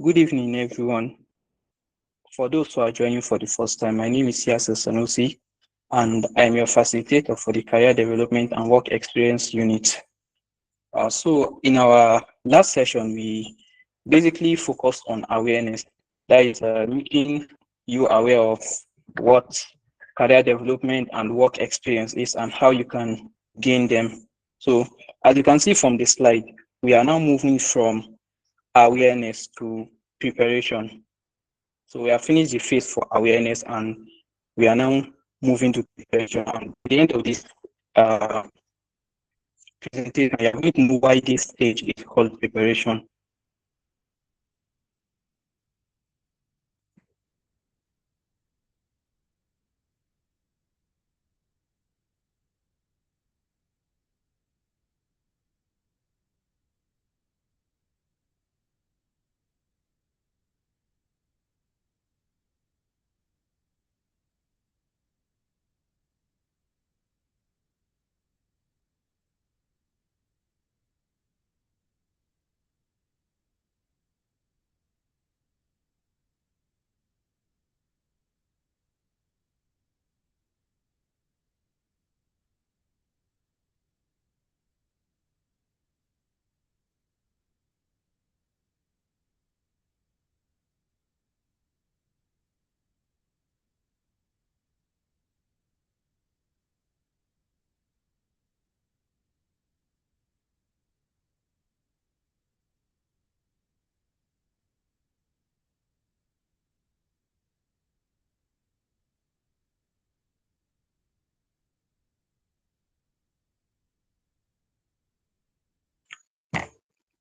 Good evening, everyone. For those who are joining for the first time, my name is Yasir Sanusi, and I'm your facilitator for the Career Development and Work Experience Unit. So in our last session, we basically focused on awareness. That is making you aware of what career development and work experience is and how you can gain them. So as you can see from the slide, we are now moving from awareness to preparation. So we have finished the phase for awareness and we are now moving to preparation. And at the end of this uh, presentation, I am going to know why this stage is called preparation.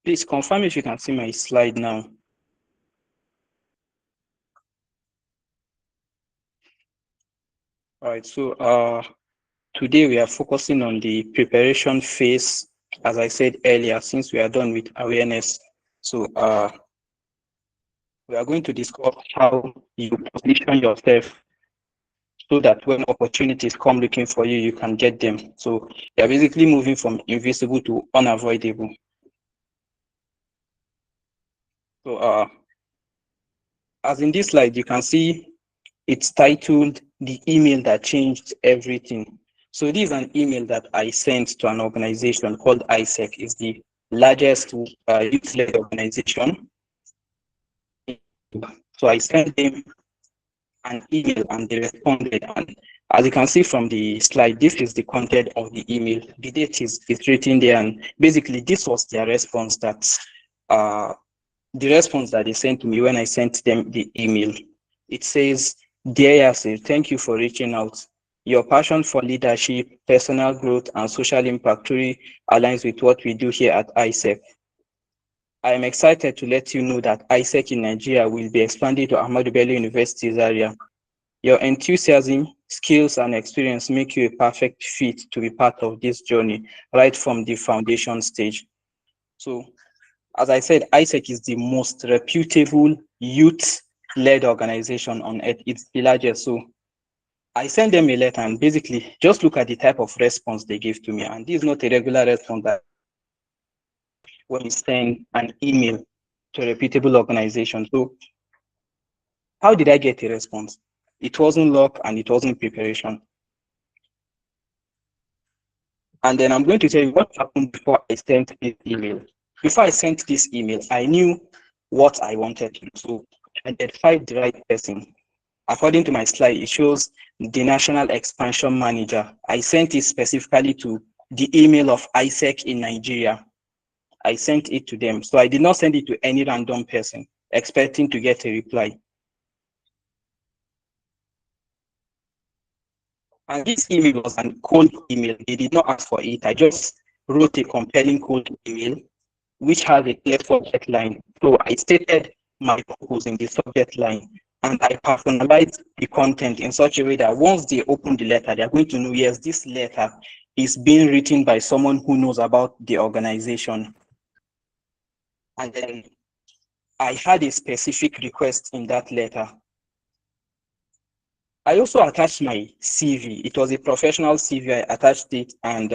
Please confirm if you can see my slide now. All right, so today we are focusing on the preparation phase, as I said earlier, since we are done with awareness. So we are going to discuss how you position yourself so that when opportunities come looking for you, you can get them. So you are basically moving from invisible to unavoidable. So as in this slide, you can see it's titled "The Email That Changed Everything." So this is an email that I sent to an organization called ISEC. It's the largest youth-led organization. So I sent them an email and they responded. And as you can see from the slide, this is the content of the email. The date is written there, and basically this was their response the response that they sent to me when I sent them the email. It says, "Dear Yasir, thank you for reaching out. Your passion for leadership, personal growth, and social impact truly aligns with what we do here at ISEC. I am excited to let you know that ISEC in Nigeria will be expanding to Ahmadu Bello University's area. Your enthusiasm, skills, and experience make you a perfect fit to be part of this journey right from the foundation stage." So, as I said, ISEC is the most reputable youth-led organization on earth. It's the largest. So I sent them a letter and basically just look at the type of response they gave to me. And this is not a regular response that when you send an email to a reputable organization. So how did I get a response? It wasn't luck and it wasn't preparation. And then I'm going to tell you what happened before I sent this email. Before I sent this email, I knew what I wanted to do. So I identified the right person. According to my slide, it shows the National Expansion Manager. I sent it specifically to the email of ISEC in Nigeria. I sent it to them. So I did not send it to any random person, expecting to get a reply. And this email was a cold email. They did not ask for it. I just wrote a compelling cold email, which has a clear subject line. So I stated my purpose in the subject line, and I personalized the content in such a way that once they open the letter, they're going to know, yes, this letter is being written by someone who knows about the organization. And then I had a specific request in that letter. I also attached my CV. It was a professional CV. I attached it, and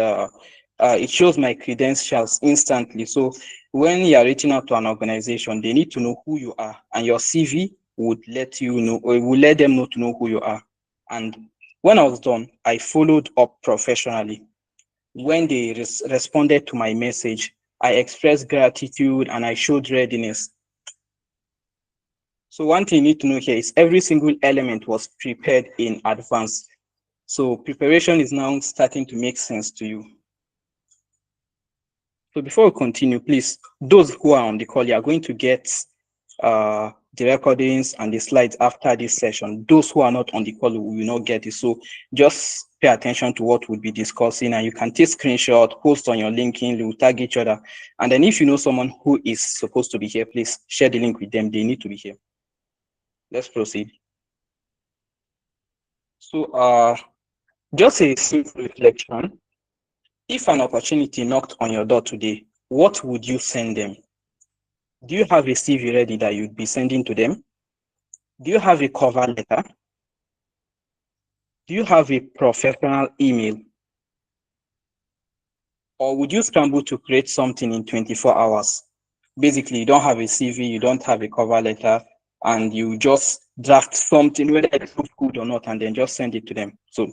it shows my credentials instantly. So when you are reaching out to an organization, they need to know who you are, and your CV would let you know, or it will let them know to know who you are. And when I was done, I followed up professionally. When they responded to my message, I expressed gratitude and I showed readiness. So one thing you need to know here is every single element was prepared in advance. So preparation is now starting to make sense to you. So before we continue, please, those who are on the call, you are going to get the recordings and the slides after this session. Those who are not on the call will not get it. So just pay attention to what we'll be discussing, and you can take screenshot, post on your LinkedIn, we'll tag each other. And then if you know someone who is supposed to be here, please share the link with them. They need to be here. Let's proceed. So just a simple reflection. If an opportunity knocked on your door today, what would you send them? Do you have a CV ready that you'd be sending to them? Do you have a cover letter? Do you have a professional email? Or would you scramble to create something in 24 hours? Basically, you don't have a CV, you don't have a cover letter, and you just draft something, whether it looks good or not, and then just send it to them. So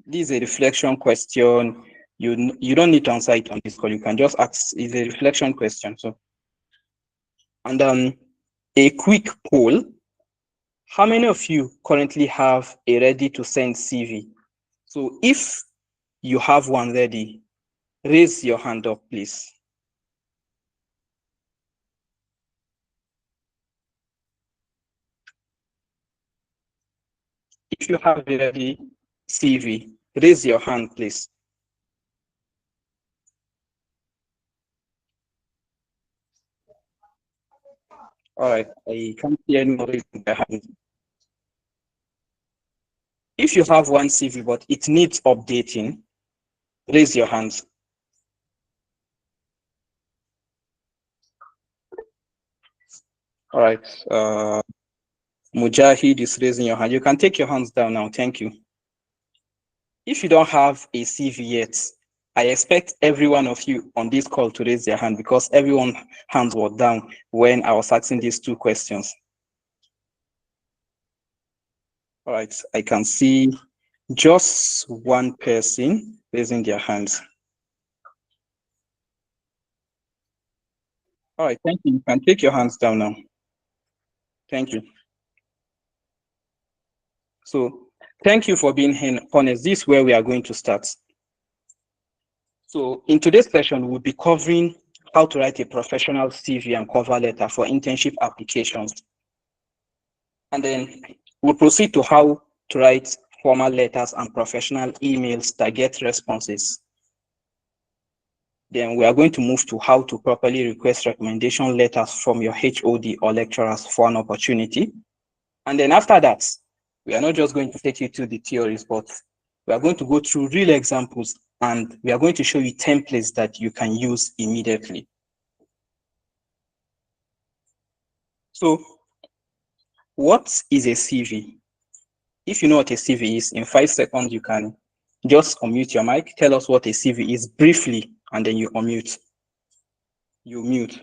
this is a reflection question. You don't need to answer it on this call. You can just ask. It's a reflection question. So, and a quick poll. How many of you currently have a ready to send CV? So if you have one ready, raise your hand up, please. If you have a ready CV, raise your hand, please. All right, I can't see anyone raising their hand. If you have one CV, but it needs updating, raise your hands. All right, Mujahid is raising your hand. You can take your hands down now. Thank you. If you don't have a CV yet, I expect every one of you on this call to raise their hand because everyone's hands were down when I was asking these two questions. All right, I can see just one person raising their hands. All right, thank you. You can take your hands down now. Thank you. So thank you for being honest. This is where we are going to start. So in today's session, we'll be covering how to write a professional CV and cover letter for internship applications. And then we'll proceed to how to write formal letters and professional emails that get responses. Then we are going to move to how to properly request recommendation letters from your HOD or lecturers for an opportunity. And then after that, we are not just going to take you through the theories, but we are going to go through real examples and we are going to show you templates that you can use immediately. So what is a CV? If you know what a CV is, in 5 seconds, you can just unmute your mic, tell us what a CV is briefly, and then you unmute. You mute.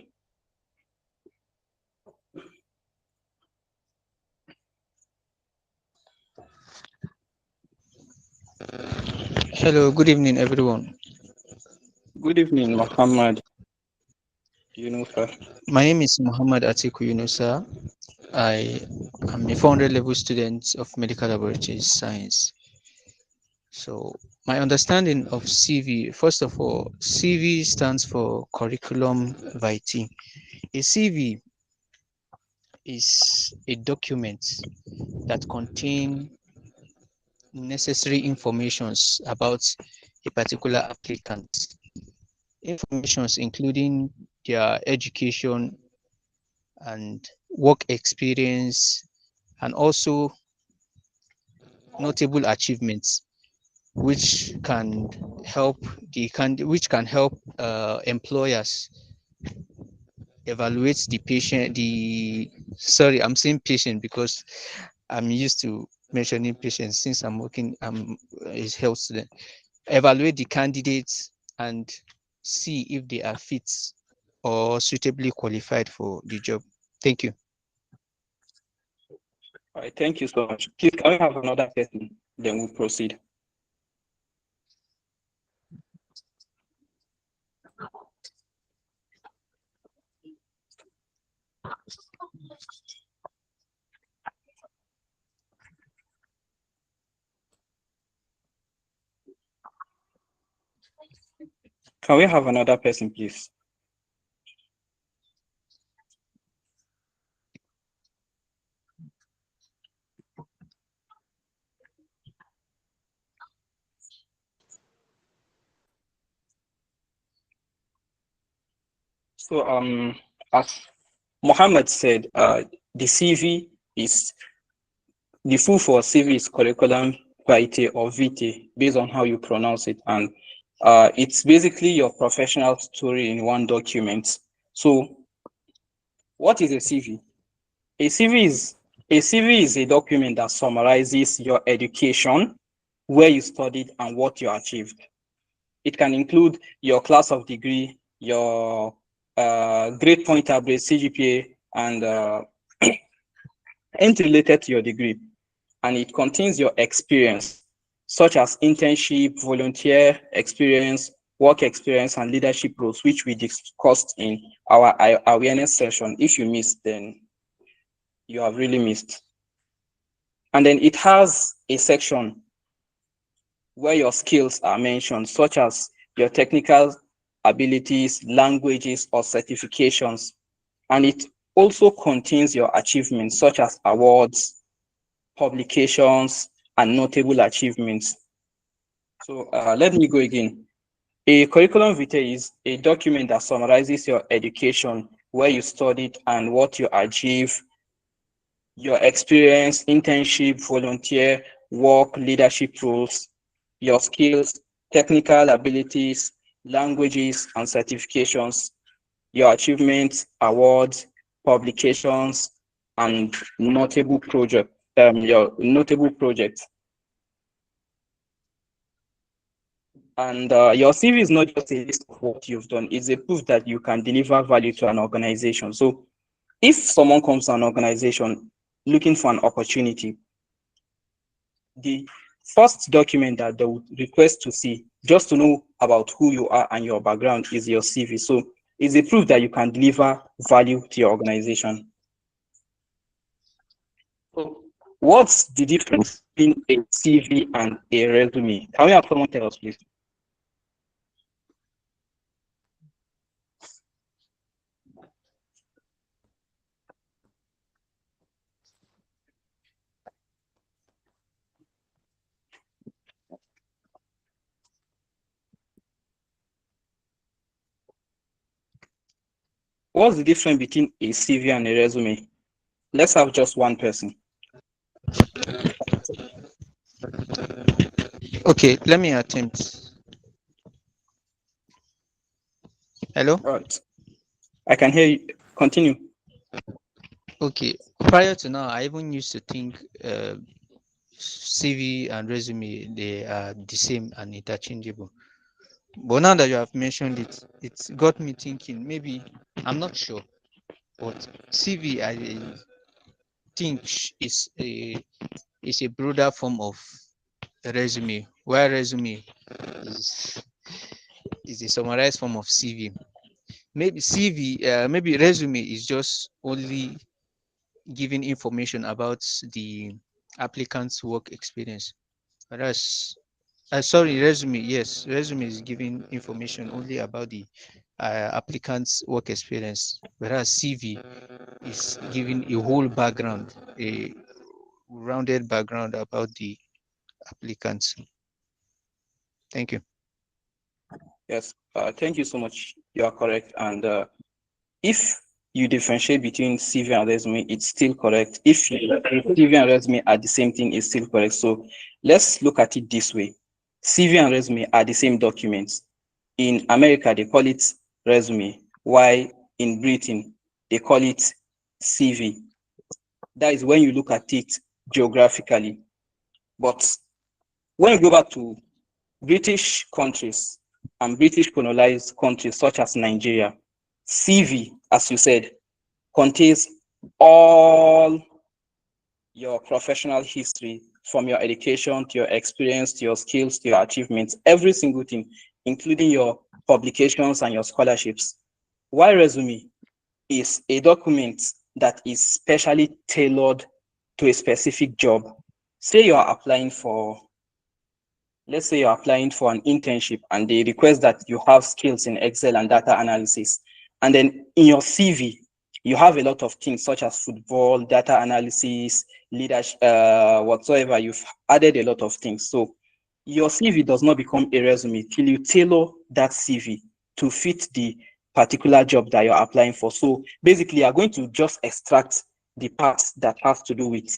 Hello, good evening, everyone. Good evening, Muhammad. Sir. My name is Muhammad Atiku Yunusa. I am a 400 level student of medical laboratory science. So, my understanding of CV, first of all, CV stands for curriculum vitae. A CV is a document that contains necessary informations about a particular applicant. Informations including their education and work experience, and also notable achievements which can help employers evaluate the patient the sorry, I'm saying patient because I'm used to mentioning patients since I'm working, I'm a health student. Evaluate the candidates and see if they are fit or suitably qualified for the job. Thank you. All right, thank you so much. Please, can we have another person? Then we'll proceed. Can we have another person, please? So, as Mohammed said, the CV is the full for CV is curriculum vitae or vitae, based on how you pronounce it, and it's basically your professional story in one document. So, what is a CV? A CV is a CV is a document that summarizes your education, where you studied, and what you achieved. It can include your class of degree, your grade point average, CGPA, and anything related to your degree. And it contains your experience, such as internship, volunteer experience, work experience, and leadership roles, which we discussed in our awareness session. If you missed, then you have really missed. And then it has a section where your skills are mentioned, such as your technical abilities, languages, or certifications. And it also contains your achievements, such as awards, publications, and notable achievements. So let me go again. A curriculum vitae is a document that summarizes your education, where you studied and what you achieved, your experience, internship, volunteer, work, leadership roles, your skills, technical abilities, languages, and certifications, your achievements, awards, publications, and notable project, your notable projects. And your CV is not just a list of what you've done, it's a proof that you can deliver value to an organization. So if someone comes to an organization looking for an opportunity, the first document that they would request to see, just to know about who you are and your background, is your CV. So it's a proof that you can deliver value to your organization. So what's the difference between a CV and a resume? Can we have someone tell us, please? What's the difference between a CV and a resume? Let's have just one person. Okay, let me attempt. Hello? All right. I can hear you. Continue. Okay, prior to now, I even used to think CV and resume, they are the same and interchangeable. But now that you have mentioned it, it's got me thinking maybe, I'm not sure, but CV I think is a broader form of resume, where resume is is a summarized form of CV. Maybe CV, maybe resume is just only giving information about the applicant's work experience. Whereas, sorry, resume, yes, resume is giving information only about the applicant's work experience, whereas CV is giving a whole background, a rounded background about the applicants. Thank you. Yes. Thank you so much. You are correct. And if you differentiate between CV and resume, it's still correct. If CV and resume are the same thing, it's still correct. So let's look at it this way. CV and resume are the same documents. In America, they call it resume, while in Britain, they call it CV. That is when you look at it geographically. But when you go back to British countries, and British colonized countries such as Nigeria, CV, as you said, contains all your professional history, from your education to your experience to your skills to your achievements, every single thing, including your publications and your scholarships. While resume is a document that is specially tailored to a specific job. Say you are applying for, let's say you're applying for an internship and they request that you have skills in Excel and data analysis. And then in your CV, you have a lot of things such as football, data analysis, leadership, whatsoever. You've added a lot of things. So your CV does not become a resume till you tailor that CV to fit the particular job that you're applying for. So basically, you're going to just extract the parts that have to do with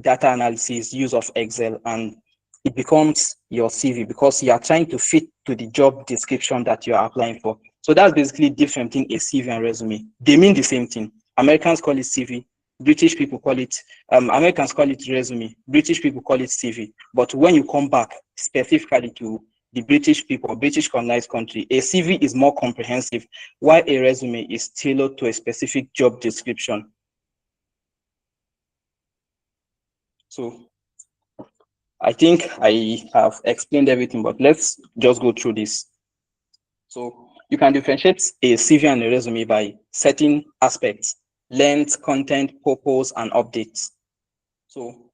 data analysis, use of Excel, and it becomes your CV because you are trying to fit to the job description that you are applying for. So that's basically different between a CV and resume. They mean the same thing. Americans call it CV. British people call it, Americans call it resume. British people call it CV. But when you come back specifically to the British people, British colonized country, a CV is more comprehensive, while a resume is tailored to a specific job description. So I think I have explained everything, but let's just go through this. So you can differentiate a CV and a resume by certain aspects: length, content, purpose, and updates. So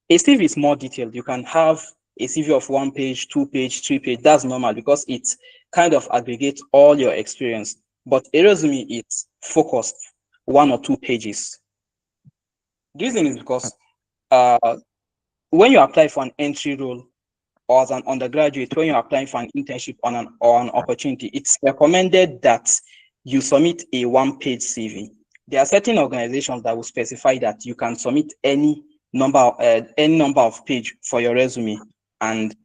a CV is more detailed. You can have a CV of 1 page, 2 page, 3 page. That's normal because it kind of aggregates all your experience. But a resume is focused, 1 or 2 pages. The reason is because when you apply for an entry role or as an undergraduate, when you're applying for an internship or an opportunity, it's recommended that you submit a 1-page CV. There are certain organizations that will specify that you can submit any number of page for your resume, and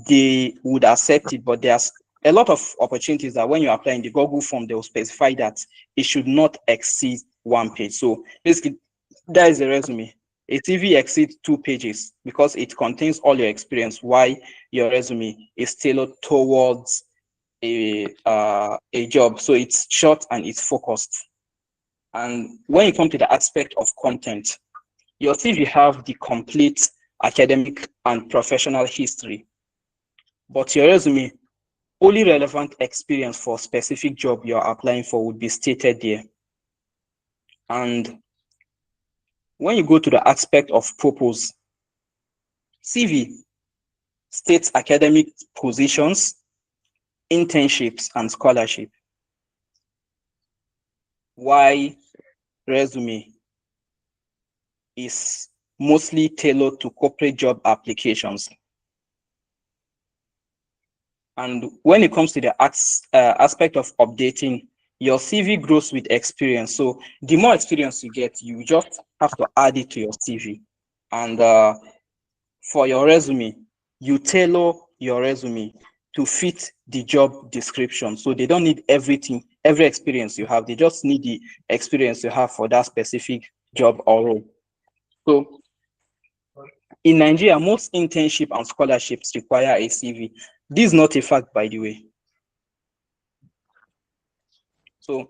they would accept it. But there's a lot of opportunities that when you apply in the Google form, they will specify that it should not exceed 1 page. So basically, that is a resume. A CV exceeds 2 pages because it contains all your experience, why your resume is tailored towards a job. So it's short and it's focused. And when you come to the aspect of content, your CV have the complete academic and professional history, but your resume, only relevant experience for specific job you're applying for would be stated there. And when you go to the aspect of purpose, CV states academic positions, internships, and scholarship. Why resume is mostly tailored to corporate job applications. And when it comes to the aspect of updating, your CV grows with experience. So the more experience you get, you just have to add it to your CV. And for your resume, you tailor your resume to fit the job description. So they don't need everything, every experience you have. They just need the experience you have for that specific job or role. So in Nigeria, most internship and scholarships require a CV. This is not a fact, by the way. So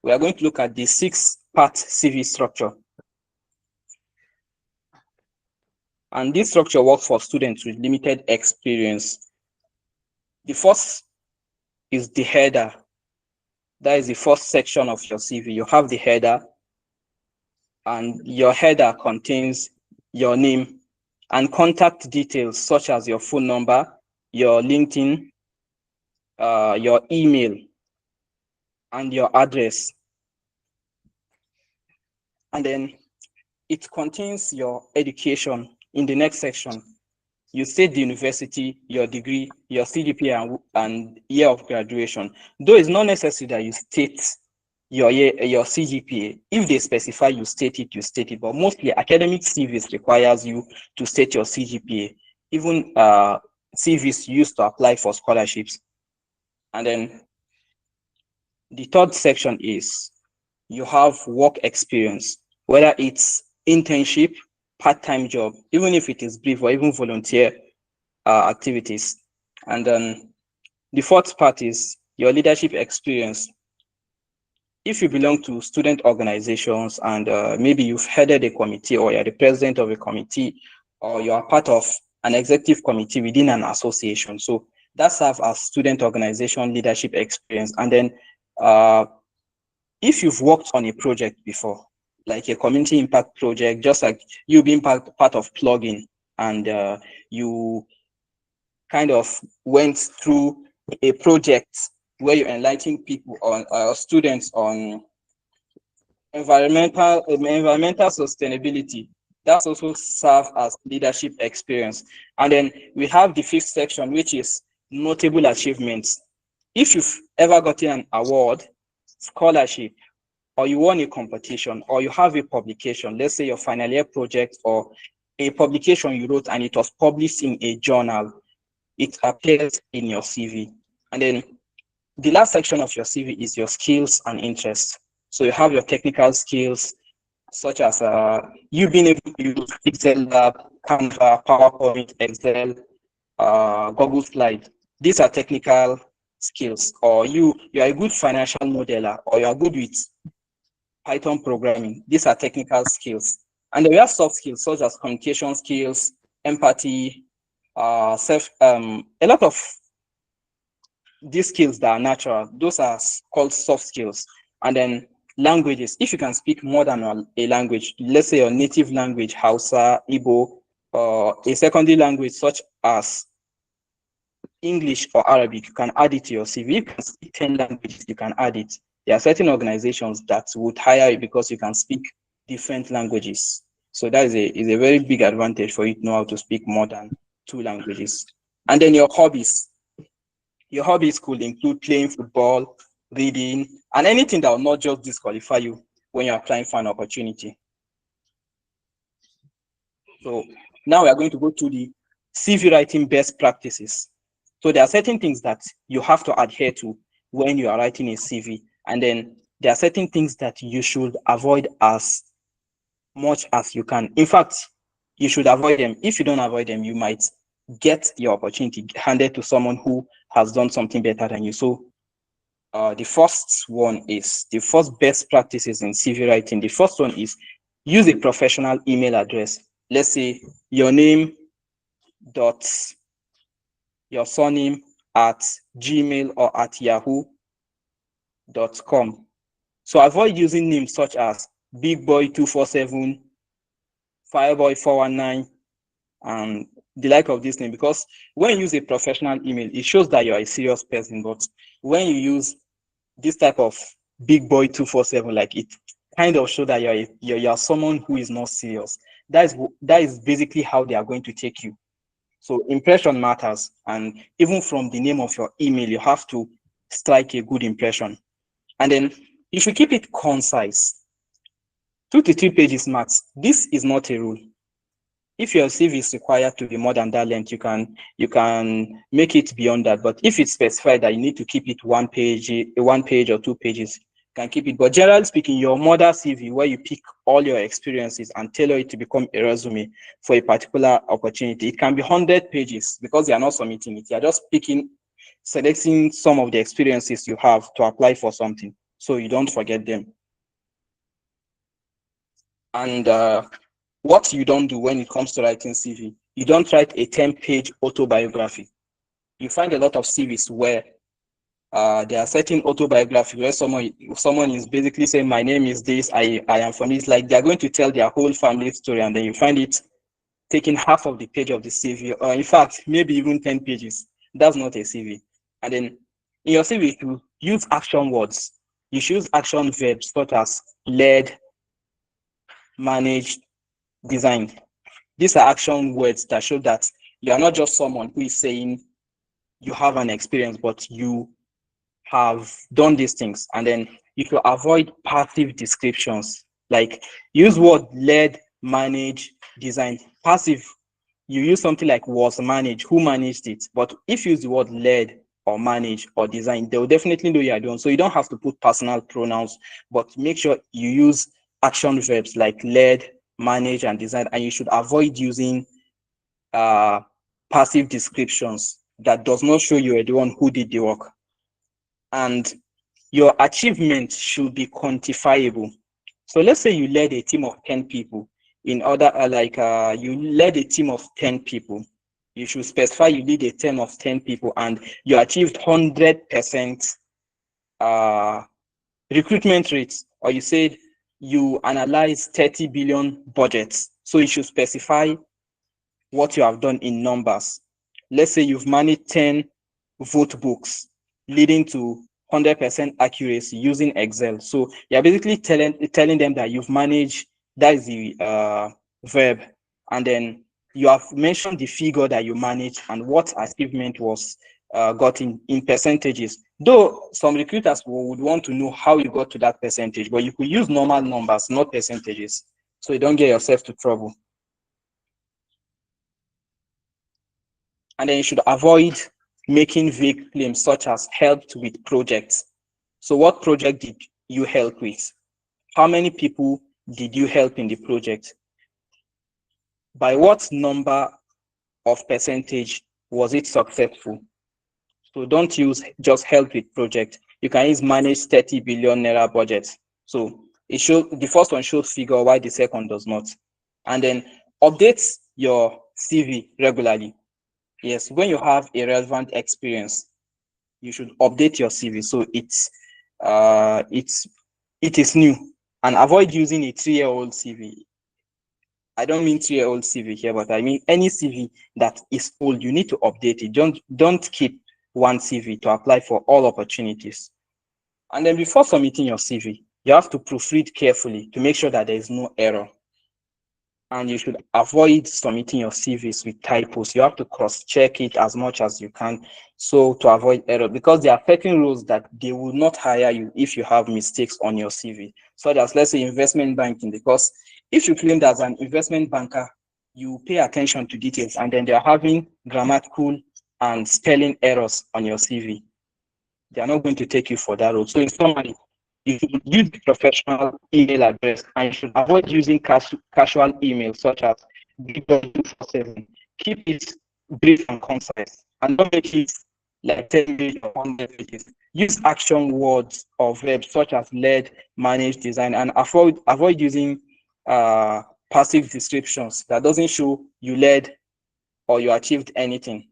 we are going to look at the 6-part CV structure. And this structure works for students with limited experience. The first is the header. That is the first section of your CV. You have the header, and your header contains your name and contact details such as your phone number, your LinkedIn, your email, and your address. And then it contains your education. In the next section, you state the university, your degree, your CGPA, and year of graduation. Though it's not necessary that you state your CGPA. If they specify you state it, you state it. But mostly academic CVs requires you to state your CGPA. Even CVs used to apply for scholarships. And then the third section is you have work experience, whether it's internship, part-time job, even if it is brief, or even volunteer activities. And then The fourth part is your leadership experience. If you belong to student organizations and maybe you've headed a committee, or you're the president of a committee, or you are part of an executive committee within an association, so that serves as student organization leadership experience. And then if you've worked on a project before, like a community impact project, just like you being part of plugging, and you kind of went through a project where you enlighten people on students on environmental sustainability, that's also serve as leadership experience. And then we have the fifth section, which is notable achievements. If you've ever gotten an award, scholarship, or you won a competition, or you have a publication, let's say your final year project, or a publication you wrote and it was published in a journal, it appears in your CV. And then the last section of your CV is your skills and interests. So you have your technical skills, such as you being able to use Excel, Canva, PowerPoint, Excel, Google Slide. These are technical skills. Or you are a good financial modeler, or you are good with Python programming. These are technical skills. And then we have soft skills, such as communication skills, empathy, a lot of these skills that are natural, those are called soft skills. And then languages, if you can speak more than a language, let's say your native language, Hausa, Igbo, or a secondary language such as English or Arabic, you can add it to your CV. If you can speak 10 languages, you can add it. There are certain organizations that would hire you because you can speak different languages. So that is a very big advantage for you to know how to speak more than 2 languages. And then your hobbies. Your hobbies could include playing football, reading, and anything that will not just disqualify you when you're applying for an opportunity. So now we are going to go to the CV writing best practices. So there are certain things that you have to adhere to when you are writing a CV. And then there are certain things that you should avoid as much as you can. In fact, you should avoid them. If you don't avoid them, you might get your opportunity handed to someone who has done something better than you. So the first best practices in CV writing. The first one is use a professional email address. Let's say your name dot your surname at gmail or at yahoo.com. So avoid using names such as bigboy247, fireboy419, and the like of this name, because when you use a professional email, it shows that you're a serious person. But when you use this type of bigboy247, like, it kind of shows that you're someone who is not serious. That is basically how they are going to take you. So impression matters, and even from the name of your email, you have to strike a good impression. And then you should keep it concise. 2 to 3 pages max. This is not a rule. If your CV is required to be more than that length, you can make it beyond that. But if it's specified that you need to keep it 1 page or 2 pages, you can keep it. But generally speaking, your mother CV, where you pick all your experiences and tailor it to become a resume for a particular opportunity, it can be 100 pages, because you are not submitting it. You are just selecting some of the experiences you have to apply for something, so you don't forget them. And what you don't do when it comes to writing CV, you don't write a 10-page autobiography. You find a lot of CVs where there are certain autobiographies where someone is basically saying, my name is this, I am from this, like they're going to tell their whole family story, and then you find it taking half of the page of the CV, or in fact, maybe even 10 pages. That's not a CV. And then in your CV, you use action words. You should use action verbs such as led, managed, designed. These are action words that show that you are not just someone who is saying you have an experience, but you have done these things. And then you should avoid passive descriptions, like use word led, manage, design. Passive, you use something like was managed, who managed it. But if you use the word led or manage or design, they will definitely know you are doing. So you don't have to put personal pronouns, but make sure you use action verbs like led, manage, and design. And you should avoid using passive descriptions. that does not show you are the one who did the work. And your achievement should be quantifiable. So let's say you led a team of 10 people. In order, you led a team of 10 people. You should specify you lead a team of 10 people and you achieved 100% uh, recruitment rates, or you said you analyze 30 billion budgets. So you should specify what you have done in numbers. Let's say you've managed 10 vote books, leading to 100% accuracy using Excel. So you're basically telling them that you've managed, that is the verb, and then you have mentioned the figure that you managed and what achievement was got in percentages. Though some recruiters would want to know how you got to that percentage, but you could use normal numbers, not percentages, so you don't get yourself to trouble. And then you should avoid making vague claims such as helped with projects. So what project did you help with? How many people did you help in the project? By what number of percentage was it successful? So don't use just help with project. You can use manage 30 billion naira budget. So it shows, the first one shows figure why the second does not. And then update your CV regularly. Yes, when you have a relevant experience, you should update your CV so it is new, and avoid using a 3-year-old CV. I don't mean 3-year-old CV here, but I mean any CV that is old. You need to update it. Don't keep one CV to apply for all opportunities. And then before submitting your CV, you have to proofread carefully to make sure that there is no error. And you should avoid submitting your CVs with typos. You have to cross-check it as much as you can, so to avoid error, because there are certain rules that they will not hire you if you have mistakes on your CV. So that's, let's say, investment banking, because if you claim that as an investment banker, you pay attention to details, and then they're having grammatical and spelling errors on your CV, they are not going to take you for that role. So in summary, you should use the professional email address, and you should avoid using casual emails such as bw247. Keep it brief and concise, and don't make it like 10 pages or 100 pages. Use action words or verbs such as led, manage, design, and avoid using passive descriptions that doesn't show you led or you achieved anything.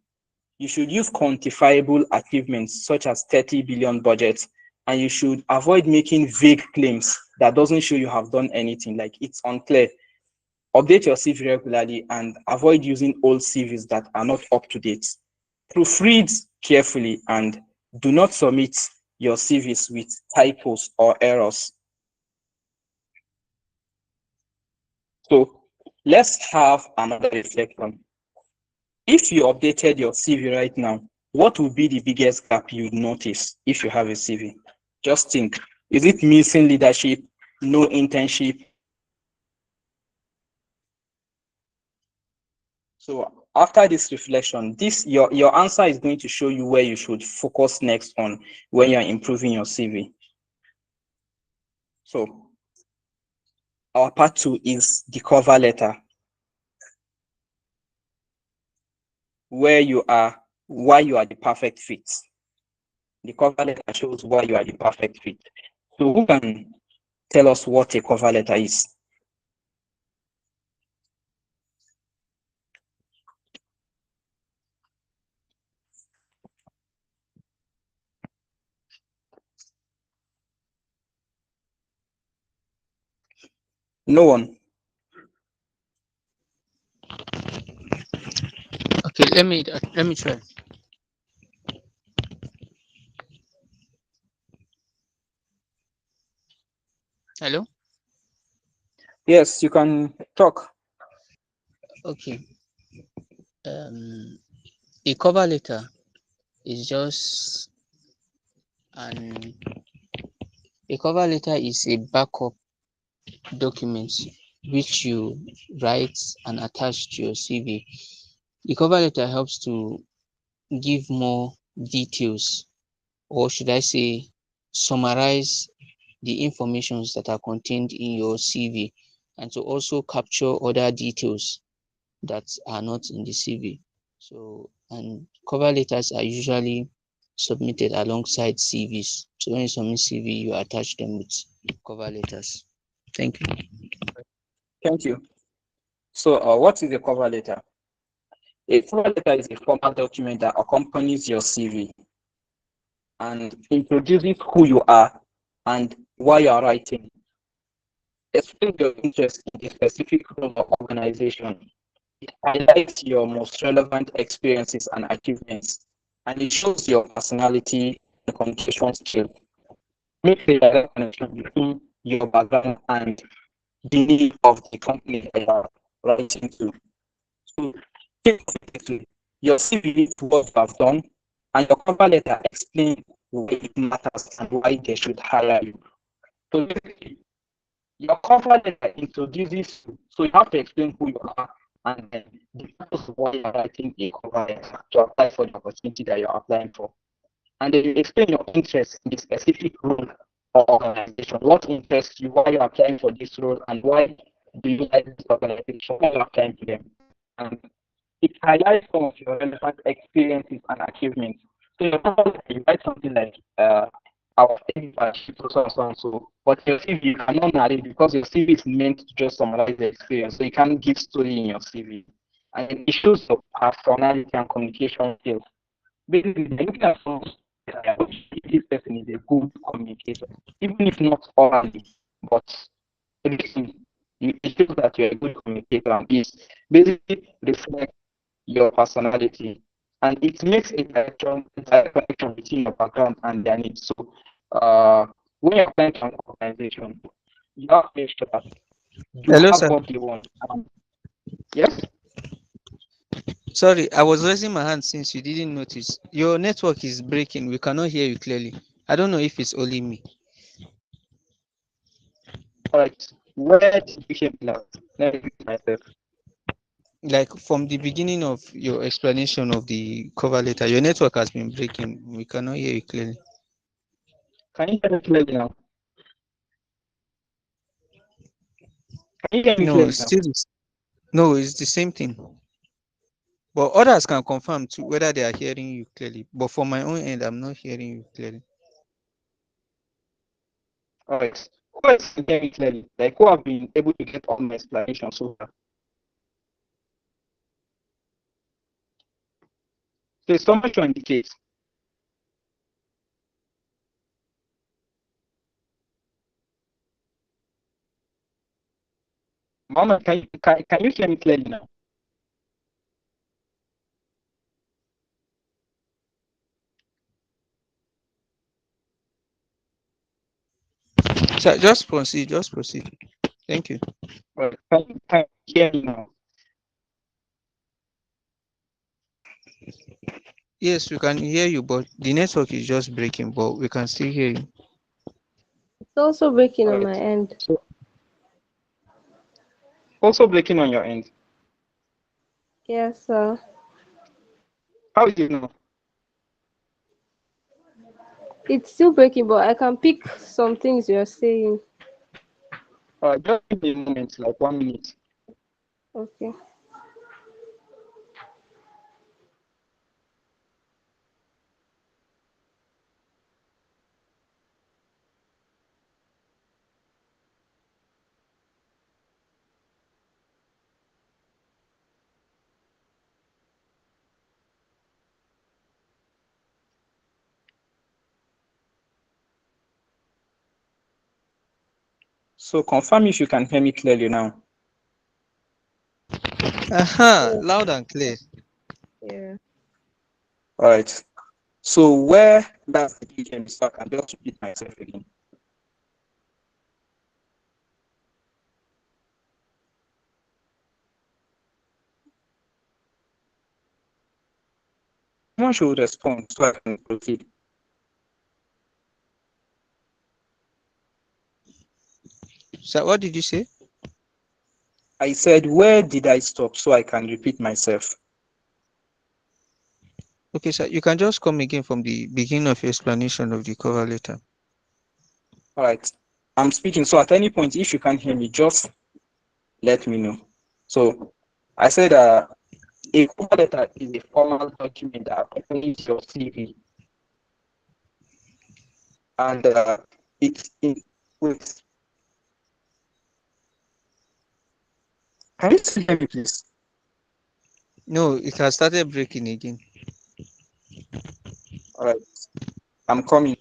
You should use quantifiable achievements such as 30 billion budgets, and you should avoid making vague claims that doesn't show you have done anything, like it's unclear. Update your CV regularly and avoid using old CVs that are not up to date. Proofread carefully and do not submit your CVs with typos or errors. So let's have another reflection. If you updated your CV right now, what would be the biggest gap you'd notice if you have a CV? Just think, is it missing leadership, no internship? So after this reflection, your answer is going to show you where you should focus next on when you're improving your CV. So our part 2 is the cover letter, where you are, why you are the perfect fit. The cover letter shows why you are the perfect fit. So who can tell us what a cover letter is? No one. Okay, let me try. Hello. Yes, you can talk. Okay. Um, a cover letter is just an a cover letter is a backup document which you write and attach to your CV. The cover letter helps to give more details, or should I say, summarize the informations that are contained in your CV, and to also capture other details that are not in the CV. So and cover letters are usually submitted alongside CVs. So when you submit CV, you attach them with cover letters. Thank you. Thank you. So, what is a cover letter? A cover letter is a formal document that accompanies your CV and introduces who you are and why you are writing. Explain your interest in a specific role or organization. It highlights your most relevant experiences and achievements, and it shows your personality and communication skills. Make a direct connection between your background and the need of the company that you are writing to. So, take it, your CV leads to what you have done, and your cover letter explains why it matters and why they should hire you. So, basically, your cover letter introduces you, so you have to explain who you are and then the purpose of why you're writing a cover letter to apply for the opportunity that you're applying for. And then you explain your interest in the specific role or organization. What interests you, why you're applying for this role, and why do you like this organization, why you're applying to them. And it highlights some of your relevant experiences and achievements. So you write something like our CV achieved so and so, but your CV you cannot narrate because your CV is meant to just summarize the experience. So you can't give story in your CV. And it shows your personality and communication skills. Basically, they're looking at someone this person is a good communicator, even if not orally, but everything. It shows that you're a good communicator and it basically reflects your personality, and it makes a direct connection between your background and their needs. So, when you're applying to an organization, you have to make sure that you Hello, have sir. what they want. Yes, Sorry, I was raising my hand since you didn't notice. Your network is breaking. We cannot hear you clearly. I don't know if it's only me. all right. Where did you hear me last? Let me repeat myself. Like from the beginning of your explanation of the cover letter, your network has been breaking. We cannot hear you clearly. Can you hear me clearly now? Can you hear me No, clearly it's now? still no, it's the same thing. But others can confirm too whether they are hearing you clearly. But for my own end, I'm not hearing you clearly. All right. Who else can hear me clearly? Like who have been able to get all my explanation so far? So someone should indicate. Mama, can you hear me clearly now? So just proceed, just proceed. Thank you. All right. Can you hear me now? Yes, we can hear you, but the network is just breaking, but we can still hear you. It's also breaking All on my right. end. So also breaking on your end. Yes, sir. How is it now? It's still breaking, but I can pick some things you're saying. Just give me a moment, like 1 minute. Okay. So confirm if you can hear me clearly now. Aha, Yeah. loud and clear. Yeah. All right. So where that's the BGM, so I can just repeat myself again. Someone should respond so I can proceed. So what did you say? I said, where did I stop so I can repeat myself? Okay, so you can just come again from the beginning of your explanation of the cover letter. All right. I'm speaking. So at any point, if you can't hear me, just let me know. So I said, A cover letter is a formal document that accompanies your CV, and it's in with. Can you still hear me, please? No, it has started breaking again. All right, I'm coming.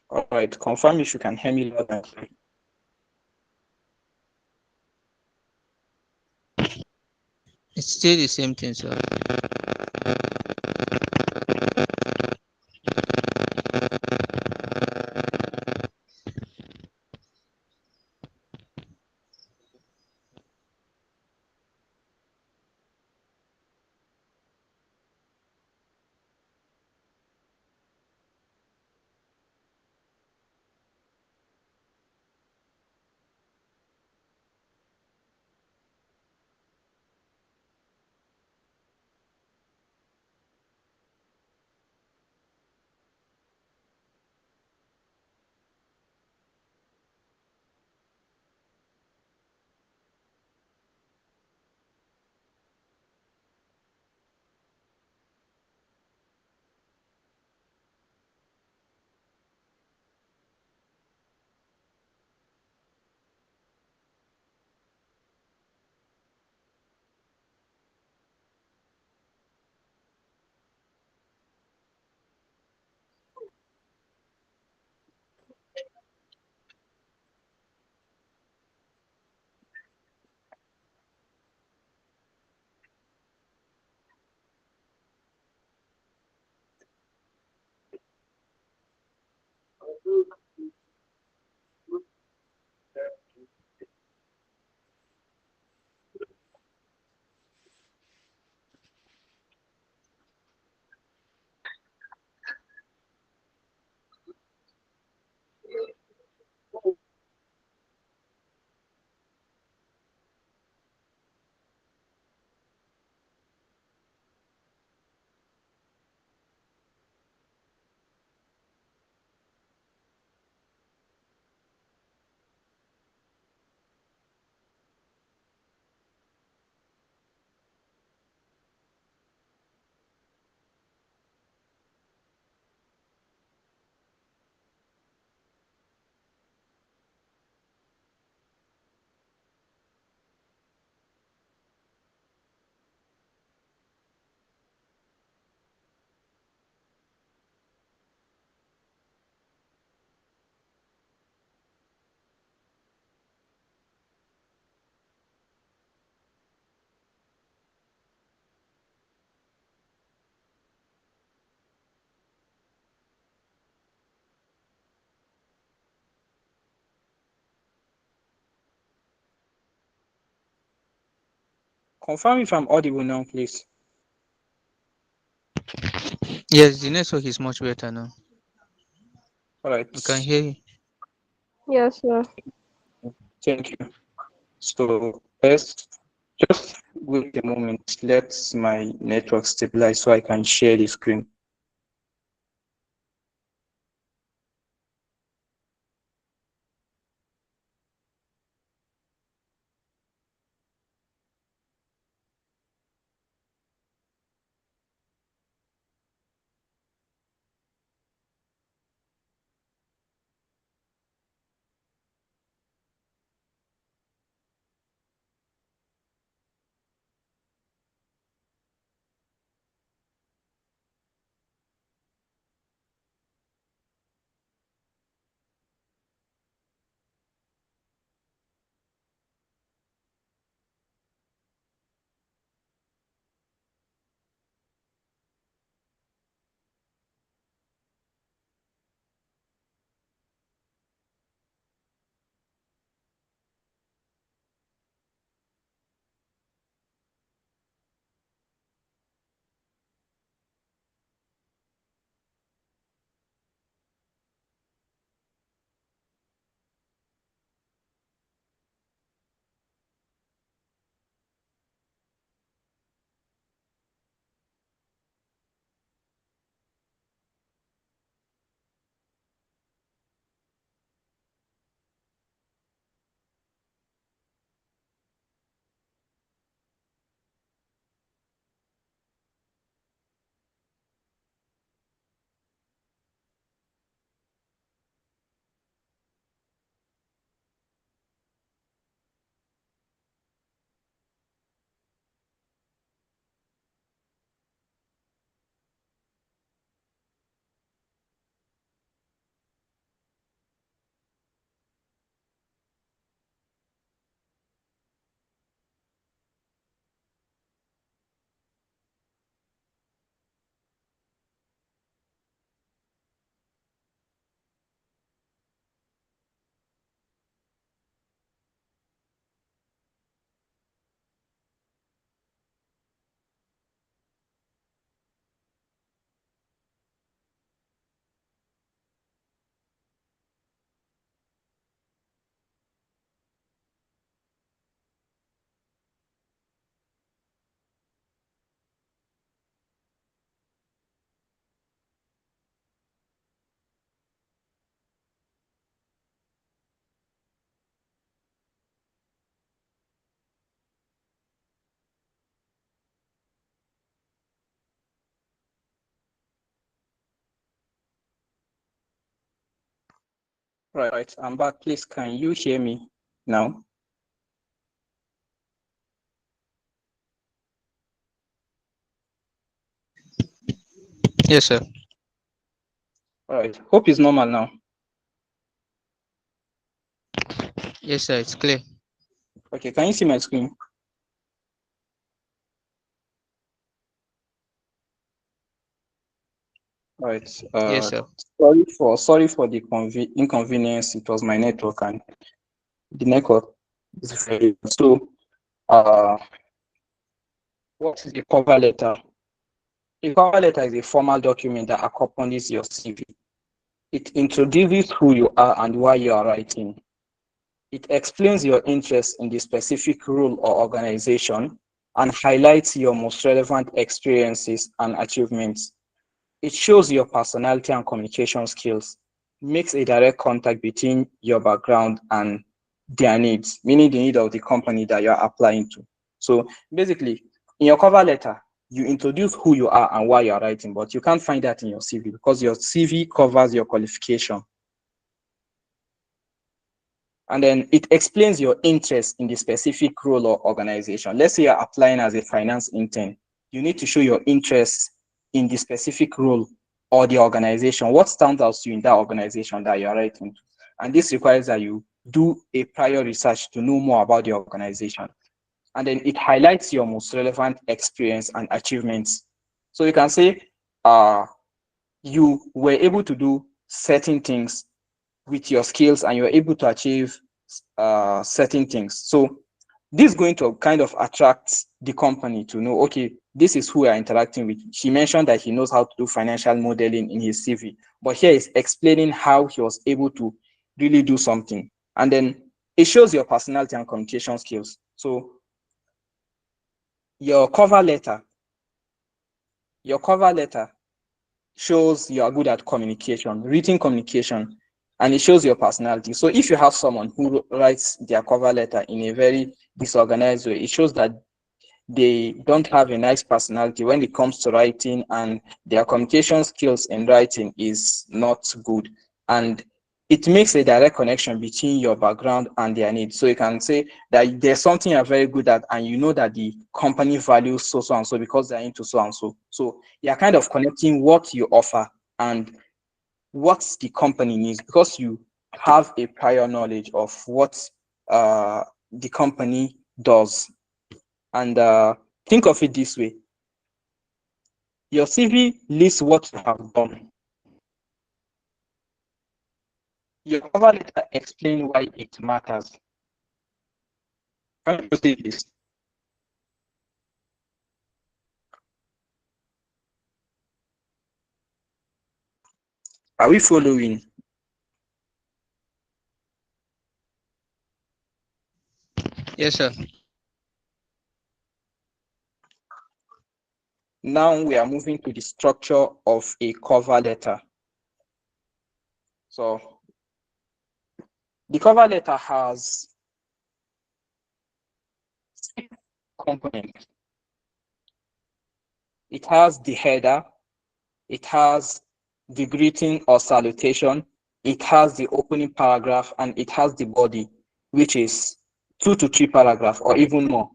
All right, confirm if you can hear me loud and clear. It's still the same thing, sir. Confirm if I'm audible now, please. Yes, the network is much better now. All right. We can hear you. Yes, sir. Thank you. So first, just wait a moment. Let my network stabilize so I can share the screen. Right, I'm back. Please, can you hear me now? Yes, sir. All right. Hope it's normal now. Yes, sir. It's clear. Okay, can you see my screen? All right. Yes, sir. Sorry for the inconvenience. It was my network, and the network is very so. Uh, what is a cover letter? A cover letter is a formal document that accompanies your CV. It introduces who you are and why you are writing. It explains your interest in the specific role or organization and highlights your most relevant experiences and achievements. It shows your personality and communication skills, makes a direct contact between your background and their needs, meaning the need of the company that you're applying to. So basically, in your cover letter, you introduce who you are and why you're writing, but you can't find that in your CV because your CV covers your qualification. And then it explains your interest in the specific role or organization. Let's say you're applying as a finance intern. You need to show your interest in the specific role or the organization. What stands out to you in that organization that you're writing to? And this requires that you do a prior research to know more about the organization. And then it highlights your most relevant experience and achievements. So you can say you were able to do certain things with your skills and you're able to achieve certain things. So This is going to kind of attract the company to know, okay, this is who we are interacting with. He mentioned that he knows how to do financial modeling in his CV, but here is explaining how he was able to really do something. And then it shows your personality and communication skills. So your cover letter shows you are good at communication, written communication, and it shows your personality. So if you have someone who writes their cover letter in a very disorganized way, it shows that they don't have a nice personality when it comes to writing, and their communication skills in writing is not good. And it makes a direct connection between your background and their needs. So you can say that there's something you're very good at, and you know that the company values so and so because they're into so and so. So you're kind of connecting what you offer and what the company needs, because you have a prior knowledge of what the company does. And think of it this way: your CV lists what you have done. Your cover letter explains why it matters. Can you see this? Are we following? Yes, sir. Now we are moving to the structure of a cover letter. So the cover letter has 6 components. It has the header, it has the greeting or salutation, it has the opening paragraph, and it has the body, which is 2 to 3 paragraphs or even more.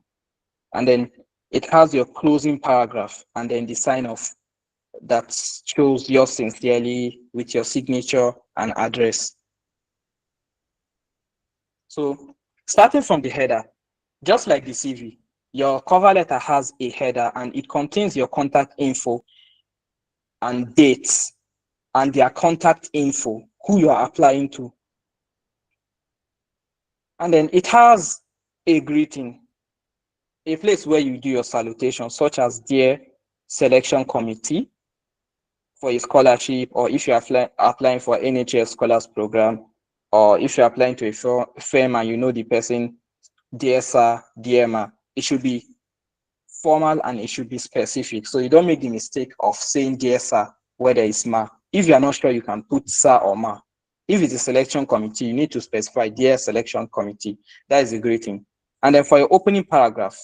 And then it has your closing paragraph, and then the sign off that shows yours sincerely with your signature and address. So starting from the header, just like the CV, your cover letter has a header, and it contains your contact info and dates and their contact info, who you are applying to. And then it has a greeting, a place where you do your salutation, such as Dear Selection Committee for a scholarship, or if you're applying for NHS Scholars Program, or if you're applying to a firm and you know the person, Dear Sir, Dear Ma. It should be formal and it should be specific. So you don't make the mistake of saying Dear Sir where there is Ma. If you are not sure, you can put Sir or Ma. If it's a selection committee, you need to specify Dear Selection Committee. That is a great thing. And then for your opening paragraph,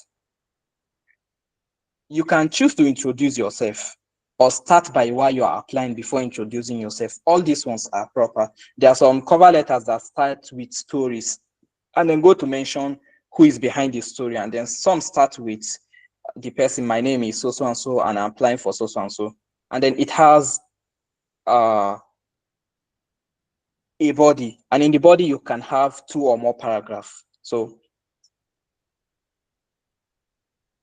you can choose to introduce yourself or start by why you are applying before introducing yourself. All these ones are proper. There are some cover letters that start with stories and then go to mention who is behind the story. And then some start with the person, my name is so and so, and I'm applying for so and so. And then it has a body, and in the body you can have 2 or more paragraphs. So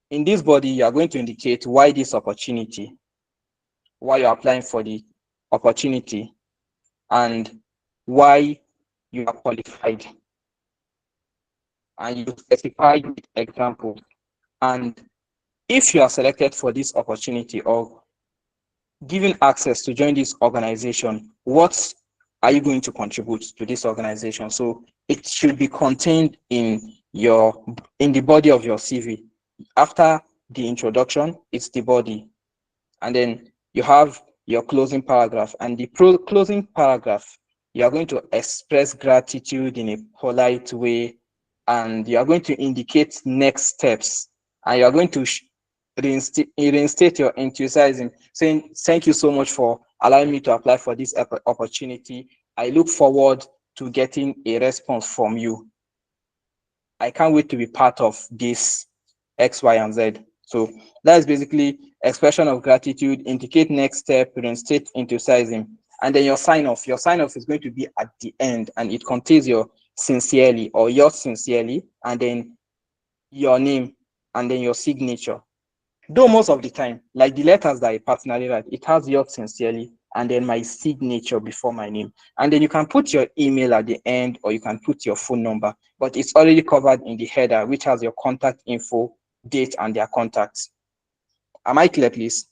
in this body, you are going to indicate why this opportunity, why you're applying for the opportunity, and why you are qualified. And you specify with examples. And if you are selected for this opportunity or given access to join this organization, what are you going to contribute to this organization? So it should be contained in the body of your CV. After the introduction, it's the body. And then you have your closing paragraph. And the closing paragraph, you are going to express gratitude in a polite way, and you are going to indicate next steps, and you are going to reinstate your enthusiasm, saying, thank you so much for allowing me to apply for this opportunity. I look forward to getting a response from you. I can't wait to be part of this X, Y, and Z. So that is basically expression of gratitude, indicate next step, reinstate enthusiasm, and then your sign off. Your sign off is going to be at the end, and it contains your sincerely or yours sincerely, and then your name, and then your signature. Though most of the time, like the letters that I personally write, it has yours sincerely and then my signature before my name. And then you can put your email at the end, or you can put your phone number, but it's already covered in the header, which has your contact info, date, and their contacts. Am I clear, please?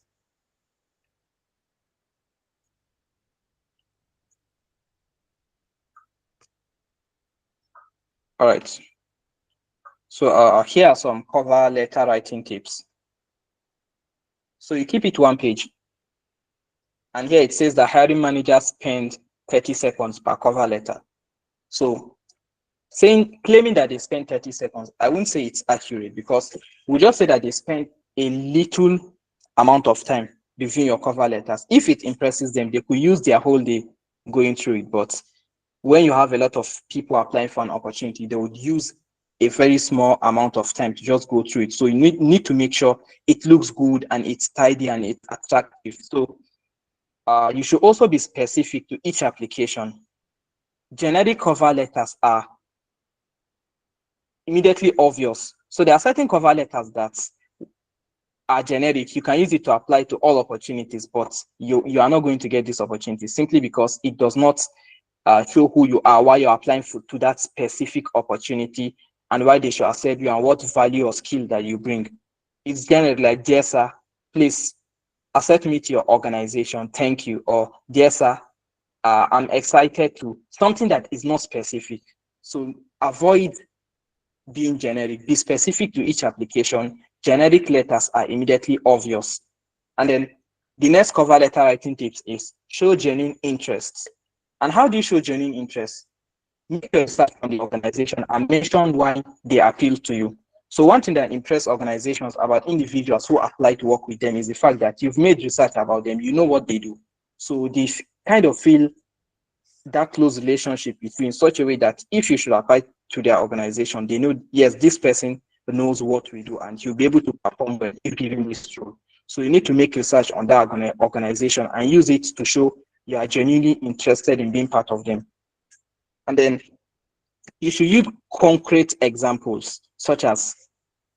All right. So here are some cover letter writing tips. So you keep it one page. And here it says the hiring manager spend 30 seconds per cover letter. So claiming that they spend 30 seconds, I wouldn't say it's accurate, because we just say that they spend a little amount of time reviewing your cover letters. If it impresses them, they could use their whole day going through it. But when you have a lot of people applying for an opportunity, they would use a very small amount of time to just go through it. So you need to make sure it looks good and it's tidy and it's attractive. So you should also be specific to each application. Generic cover letters are immediately obvious. So there are certain cover letters that are generic. You can use it to apply to all opportunities, but you are not going to get this opportunity simply because it does not show who you are, why you're applying to that specific opportunity, and why they should accept you, and what value or skill that you bring. It's generic, like, dear sir, please accept me to your organization, thank you. Or, dear sir, I'm excited to, something that is not specific. So avoid being generic, be specific to each application. Generic letters are immediately obvious. And then the next cover letter writing tips is show genuine interest. And how do you show genuine interest? Make your research on the organization and mention why they appeal to you. So one thing that impresses organizations about individuals who apply to work with them is the fact that you've made research about them, you know what they do. So they kind of feel that close relationship between, such a way that if you should apply to their organization, they know, yes, this person knows what we do, and you'll be able to perform well if given this role. So you need to make research on that organization and use it to show you are genuinely interested in being part of them. And then you should use concrete examples, such as,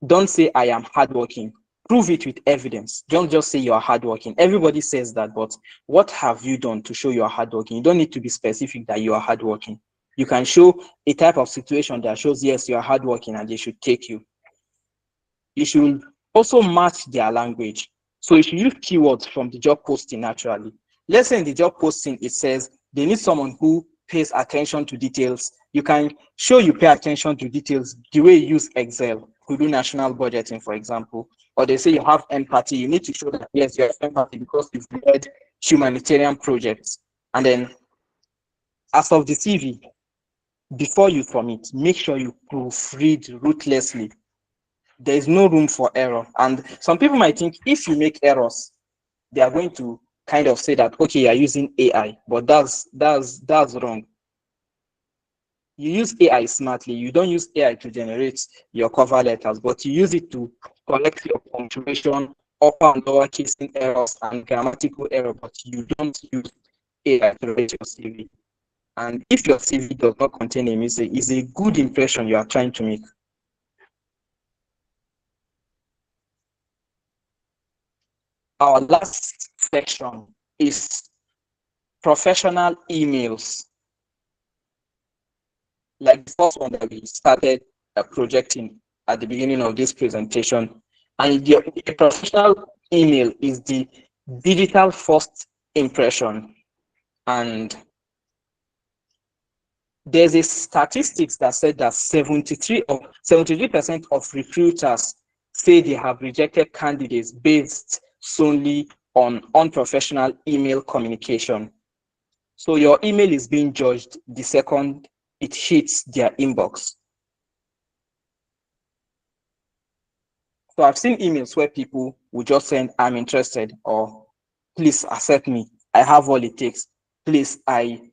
don't say I am hardworking. Prove it with evidence. Don't just say you are hardworking. Everybody says that, but what have you done to show you are hardworking? You don't need to be specific that you are hardworking. You can show a type of situation that shows, yes, you are hardworking, and they should take you. You should also match their language. So you should use keywords from the job posting naturally. Let's say in the job posting, it says they need someone who pays attention to details. You can show you pay attention to details the way you use Excel to do national budgeting, for example. Or they say you have empathy. You need to show that, yes, you have empathy because you've led humanitarian projects. And then, as of the CV, before you submit, make sure you proofread ruthlessly. There is no room for error. And some people might think if you make errors, they are going to kind of say that, okay, you're using AI, but that's wrong. You use AI smartly. You don't use AI to generate your cover letters, but you use it to correct your punctuation, upper and lower casing errors, and grammatical error, but you don't use AI to write your CV. And if your CV does not contain a mistake, it's a good impression you are trying to make. Our last section is professional emails. Like the first one that we started projecting at the beginning of this presentation. And the professional email is the digital first impression. And there's a statistics that said that 73% of recruiters say they have rejected candidates based solely on unprofessional email communication. So your email is being judged the second it hits their inbox. So I've seen emails where people will just send, I'm interested, or please accept me, I have all it takes, please, I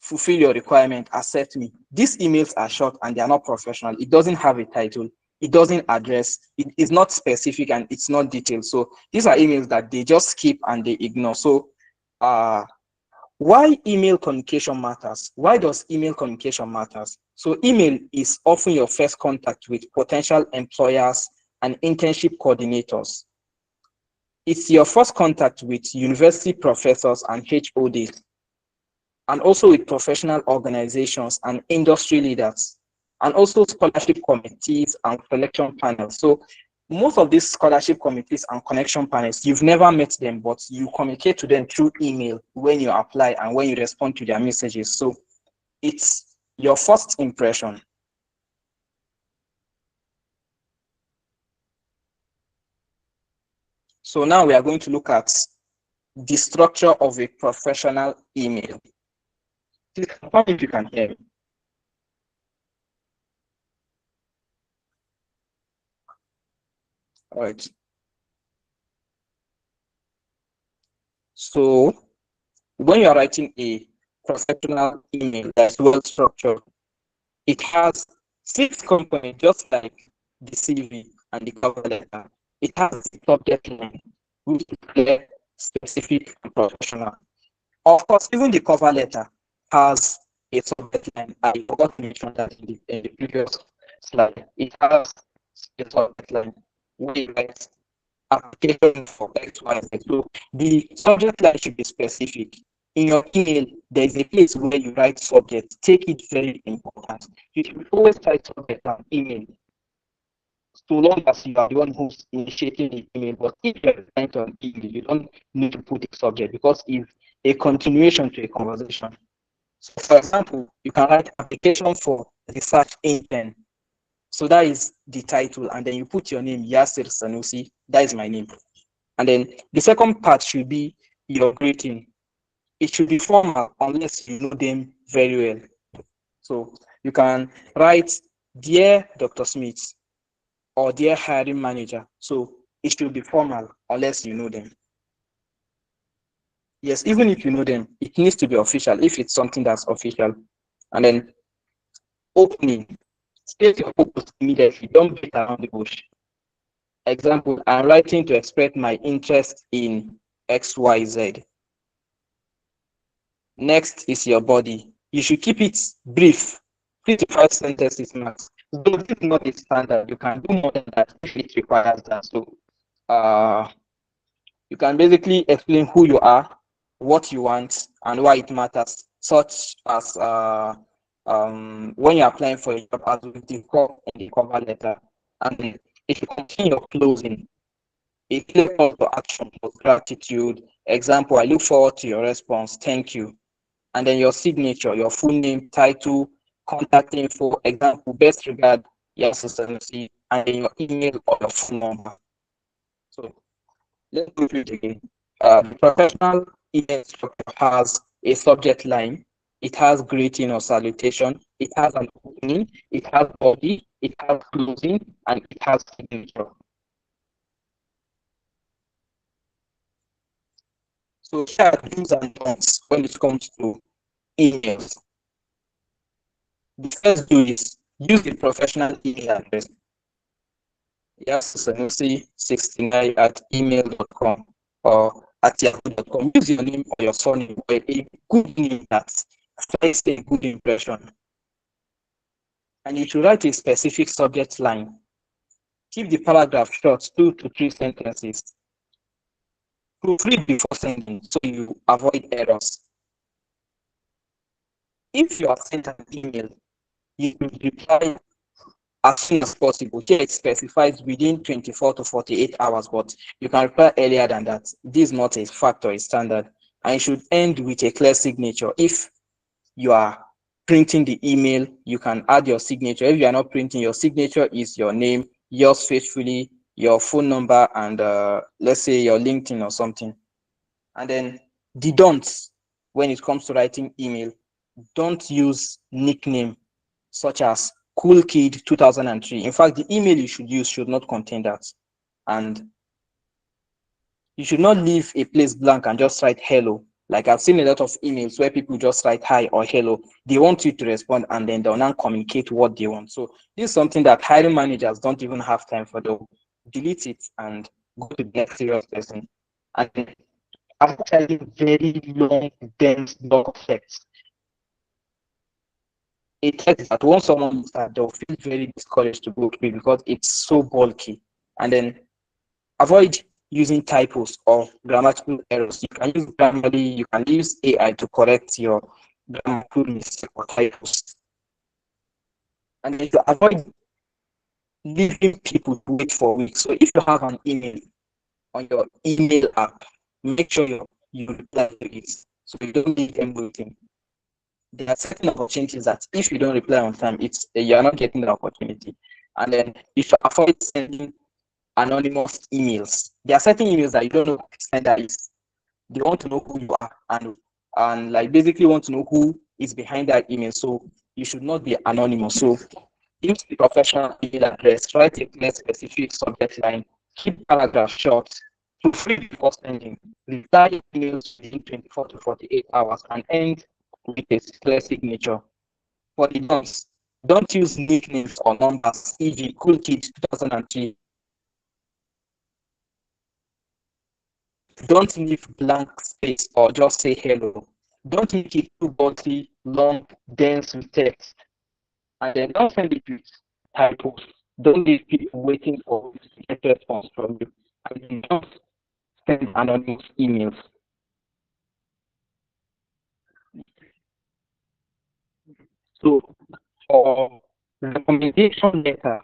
fulfill your requirement, accept me. These emails are short and they are not professional. It doesn't have a title, it doesn't address, it is not specific, and it's not detailed. So these are emails that they just skip and they ignore. So why email communication matters? Why does email communication matters? So email is often your first contact with potential employers and internship coordinators. It's your first contact with university professors and HODs, and also with professional organizations and industry leaders, and also scholarship committees and selection panels. So most of these scholarship committees and connection panels, you've never met them, but you communicate to them through email when you apply and when you respond to their messages. So it's your first impression. So now we are going to look at the structure of a professional email. Please confirm if you can hear me. All right. So when you are writing a professional email that's well structured, it has 6 components, just like the CV and the cover letter. It has the subject line, which is clear, specific, and professional. Of course, even the cover letter has a subject line. I forgot to mention that in the previous slide. It has a subject line where you write application for X, Y, Z. So the subject line should be specific. In your email, there is a place where you write subject. Take it very important. You should always write subject on email, so long as you are the one who's initiating the email. But if you are writing on email, you don't need to put a subject because it's a continuation to a conversation. So for example, you can write application for research intern. So that is the title, and then you put your name, Yasir Sanusi. That is my name. And then the second part should be your greeting. It should be formal unless you know them very well. So you can write, Dear Dr. Smith, or Dear Hiring Manager. So it should be formal unless you know them. Yes, even if you know them, it needs to be official if it's something that's official. And then opening, state your purpose immediately. Don't beat around the bush. Example, I'm writing to express my interest in XYZ. Next is your body. You should keep it brief, 3 to 5 sentences max. Though this is not a standard, you can do more than that if it requires that. So you can basically explain who you are, what you want, and why it matters, such as when you're applying for a job, as we discussed in the cover letter. And if you continue your closing, a clear call to action for gratitude. Example, I look forward to your response. Thank you. And then your signature, your full name, title, contact info. Example, best regard, Yasir Sanusi, and then your email or your phone number. So let's go through it again. The professional email structure has a subject line. It has greeting or salutation. It has an opening. It has body. It has closing, and it has signature. So here are do's and don'ts when it comes to emails. The first do is use the professional email address. yassanusi69@email.com or at yahoo.com. Use your name or your surname or a good name that first a good impression. And you should write a specific subject line. Keep the paragraph short, 2 to 3 sentences. Proofread before sending so you avoid errors. If you are sent an email, you should reply as soon as possible. Here it specifies within 24 to 48 hours, but you can reply earlier than that. This is not a factor, a standard. And it should end with a clear signature. If you are printing the email, you can add your signature. If you are not printing, your signature is your name, yours faithfully, your phone number, and let's say your LinkedIn or something. And then the don'ts when it comes to writing email, don't use nickname such as Cool Kid 2003. In fact, the email you should use should not contain that. And you should not leave a place blank and just write hello. Like I've seen a lot of emails where people just write hi or hello. They want you to respond and then they'll now communicate what they want. So this is something that hiring managers don't even have time for. They'll delete it and go to the next serious person. And actually very long, dense block text. A text that once someone looks at, they'll feel very discouraged to go through because it's so bulky. And then avoid using typos or grammatical errors. You can use Grammarly, you can use AI to correct your grammatical mistakes or typos. And then you avoid leaving people to wait for weeks. So if you have an email on your email app, make sure you reply to it so you don't leave them waiting. There are certain opportunities that if you don't reply on time, it's you're not getting the opportunity. And then if you avoid sending anonymous emails, there are certain emails that you don't know who the sender is. They want to know who you are and like basically want to know who is behind that email. So you should not be anonymous. So use the professional email address, write a clear specific subject line, keep paragraph short, proofread before sending, reply emails within 24 to 48 hours, and end with a clear signature. For the don't use nicknames or numbers, e.g. Cool Kid 2003. Don't leave blank space or just say hello. Don't make it too bulky, long, dense with text. And then don't send it with typos. Don't leave people waiting for to get a response from you. And then don't send anonymous emails. So for recommendation letter,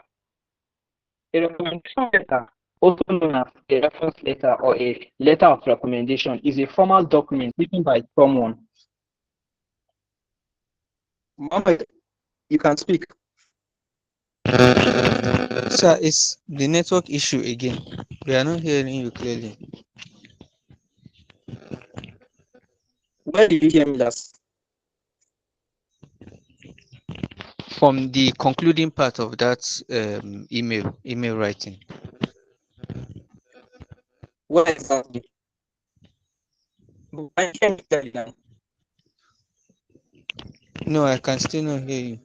a recommendation letter, also known as a reference letter or a letter of recommendation, is a formal document written by someone. Mohammed, you can speak. Sir, it's the network issue again. We are not hearing you clearly. Where did you hear me last? From the concluding part of that email writing. Where exactly? I can tell you now. No, I can still not hear you.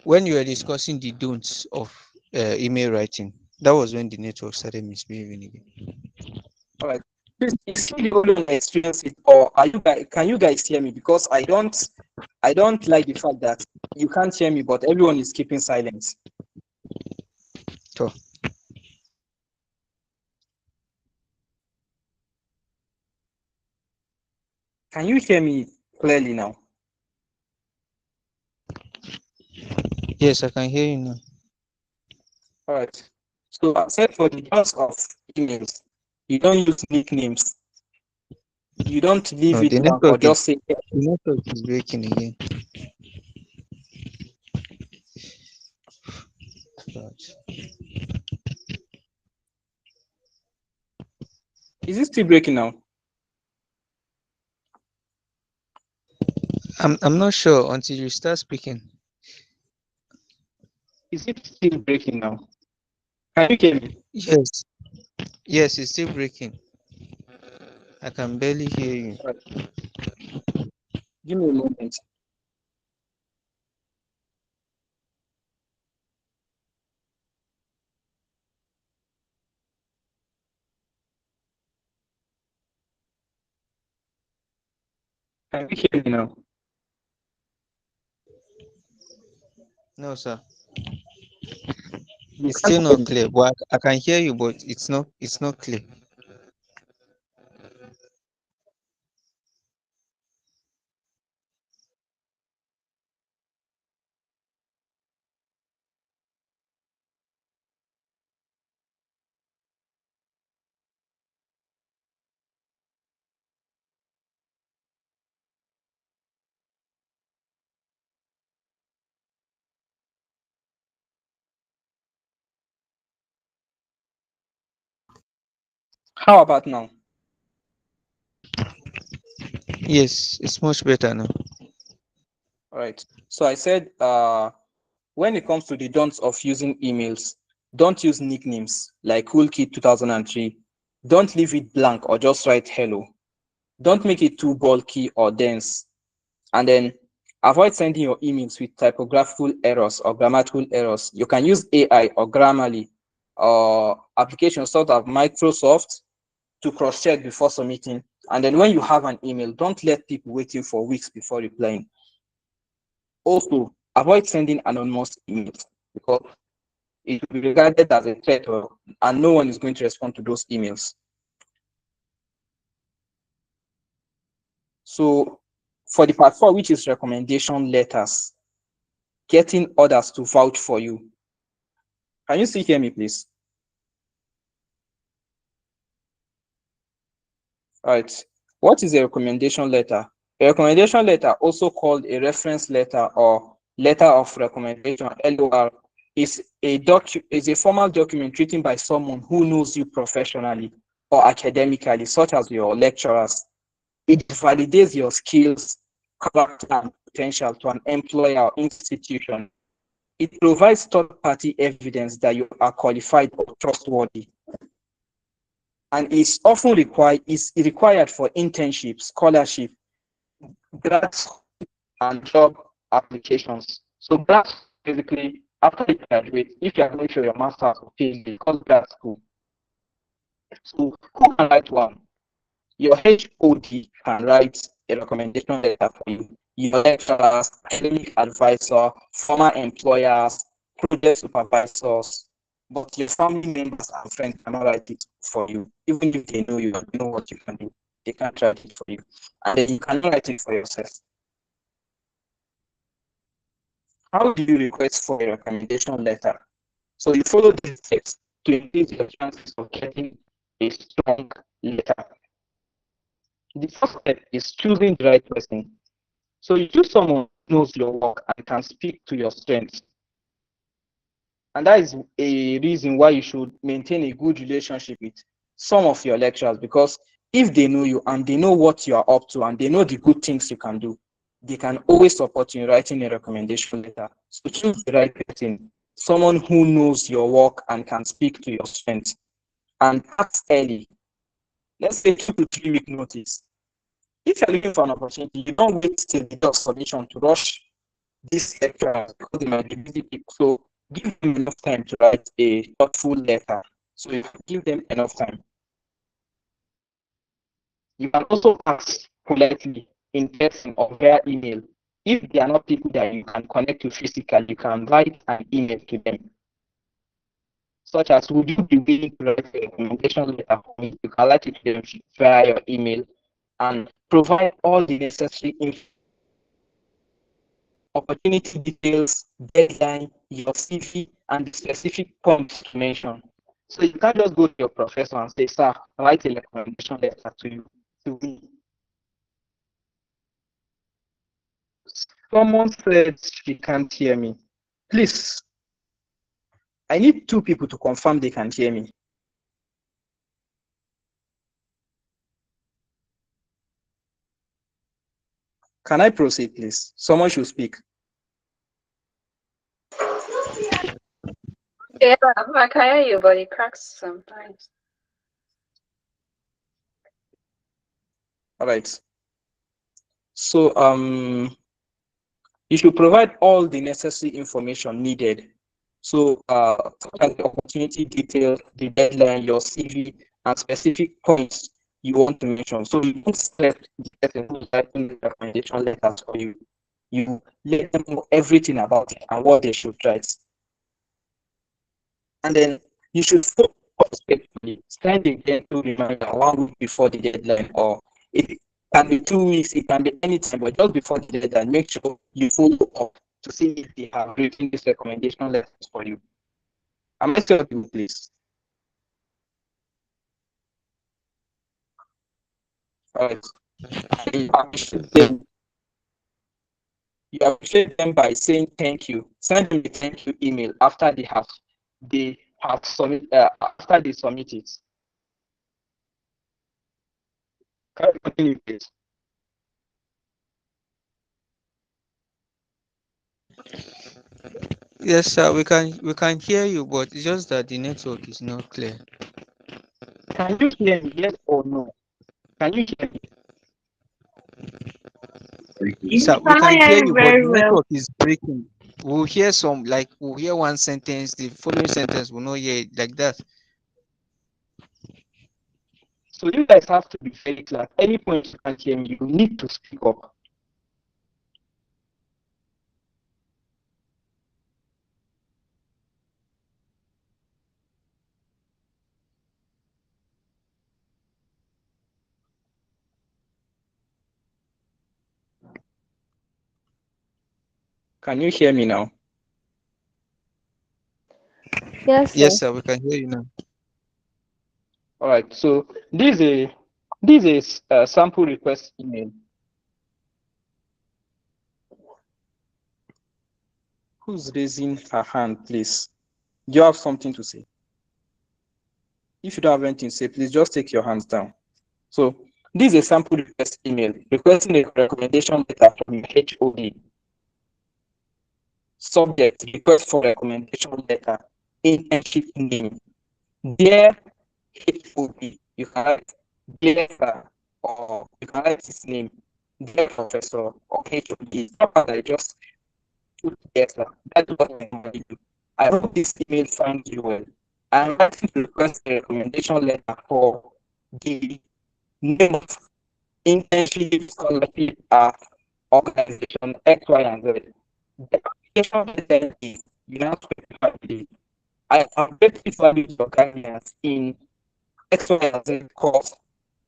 When you were discussing the don'ts of email writing, that was when the network started misbehaving again. All right. Please, is he the only one that experience it, or are you guys? Can you guys hear me? Because I don't like the fact that you can't hear me, but everyone is keeping silence. So, Can you hear me clearly now? yes, I can hear you now. All right. So, except for the use of emails, you don't use nicknames. You don't leave No, it blank or just say, the network is breaking again. But is it still breaking now? I'm not sure until you start speaking. Is it still breaking now? Can you hear me? Yes, yes, it's still breaking. I can barely hear you. All right. Give me a moment. Can you hear me now? No, sir. You It's can't still hear not me. clear. But I can hear you, but it's not clear. How about now? Yes, it's much better now. All right. So I said, when it comes to the don'ts of using emails, don't use nicknames like Cool Kid 2003. Don't leave it blank or just write hello. Don't make it too bulky or dense. And then avoid sending your emails with typographical errors or grammatical errors. You can use AI or Grammarly or applications sort of Microsoft to cross-check before submitting. And then when you have an email, don't let people waiting for weeks before replying. Also, avoid sending anonymous emails because it will be regarded as a threat and no one is going to respond to those emails. So for the part 4, which is recommendation letters, getting others to vouch for you. Can you still hear me, please? All right. What is a recommendation letter? A recommendation letter, also called a reference letter or letter of recommendation, LOR, is a formal document written by someone who knows you professionally or academically, such as your lecturers. It validates your skills, character, and potential to an employer or institution. It provides third-party evidence that you are qualified or trustworthy, and is required for internships, scholarship, grants, and job applications. So grants, basically, after you graduate, if you are going through your master's or PhD, because grad school. So who can write one? Your HOD can write a recommendation letter for you. Your lecturers, academic advisor, former employers, project supervisors, but your family members and friends cannot write it for you. Even if they know you and know what you can do, they can't write it for you. And then you cannot write it for yourself. How do you request for a recommendation letter? So you follow these steps to increase your chances of getting a strong letter. The first step is choosing the right person. So you choose someone who knows your work and can speak to your strengths. And that is a reason why you should maintain a good relationship with some of your lecturers, because if they know you and they know what you are up to and they know the good things you can do, they can always support you in writing a recommendation letter. So choose the right person, someone who knows your work and can speak to your strengths. And act early. Let's say 2 to 3 week notice. If you're looking for an opportunity, you don't wait till the day of submission to rush these lecturers because they might be busy people. So give them enough time to write a thoughtful letter. So you give them enough time. You can also ask politely in person or via email. If they are not people that you can connect to physically, you can write an email to them, such as, would you be willing to write a recommendation letter for me? You can write it to them via your email and provide all the necessary opportunity details, deadline, your CV, and the specific points to mention. So you can't just go to your professor and say, sir, write a recommendation letter to you, to me. Someone said she can't hear me. Please, I need 2 people to confirm they can hear me. Can I proceed, please? Someone should speak. Yeah, I can hear you, but it cracks sometimes. All right. So you should provide all the necessary information needed. So such as the opportunity details, the deadline, your CV, and specific points you want to mention. So you don't select the person who's writing the recommendation letters for you. You let them know everything about it and what they should write. And then you should follow up respectfully. Send a gentle reminder 1 week before the deadline, or it can be 2 weeks, it can be anytime, but just before the deadline, make sure you follow up to see if they have written this recommendation letters for you. Am I still audible, please? All right. And you appreciate them by saying thank you. Send them a thank you email after they have after they submit it. Can you continue, please? Yes, sir. We can hear you, but it's just that the network is not clear. Can you hear me? Yes or no? Can you hear me? Sir, we I can hear hear you you, but very the well. network is breaking. We'll hear one sentence, the following sentence we'll not hear it like that. So you guys have to be very clear. At any point you can't hear me, you need to speak up. Can you hear me now? Yes, Yes, sir. sir, we can hear you now. All right. So this is a sample request email. Who's raising her hand, please? Do you have something to say? If you don't have anything to say, please just take your hands down. So this is a sample request email requesting a recommendation letter from your HOD. Subject: request for recommendation letter. Internship name: dear HOD. You can write dear sir, or you can write his name, dear professor or HOD. It's not bad, I just put dear sir. That's what I normally do. I hope this email finds you well. I'm writing to request a recommendation letter for the name of internship scholarship organization X, Y, and Z. The application letter is you now specify the I am greatly value your guidance in X, Y, and Z course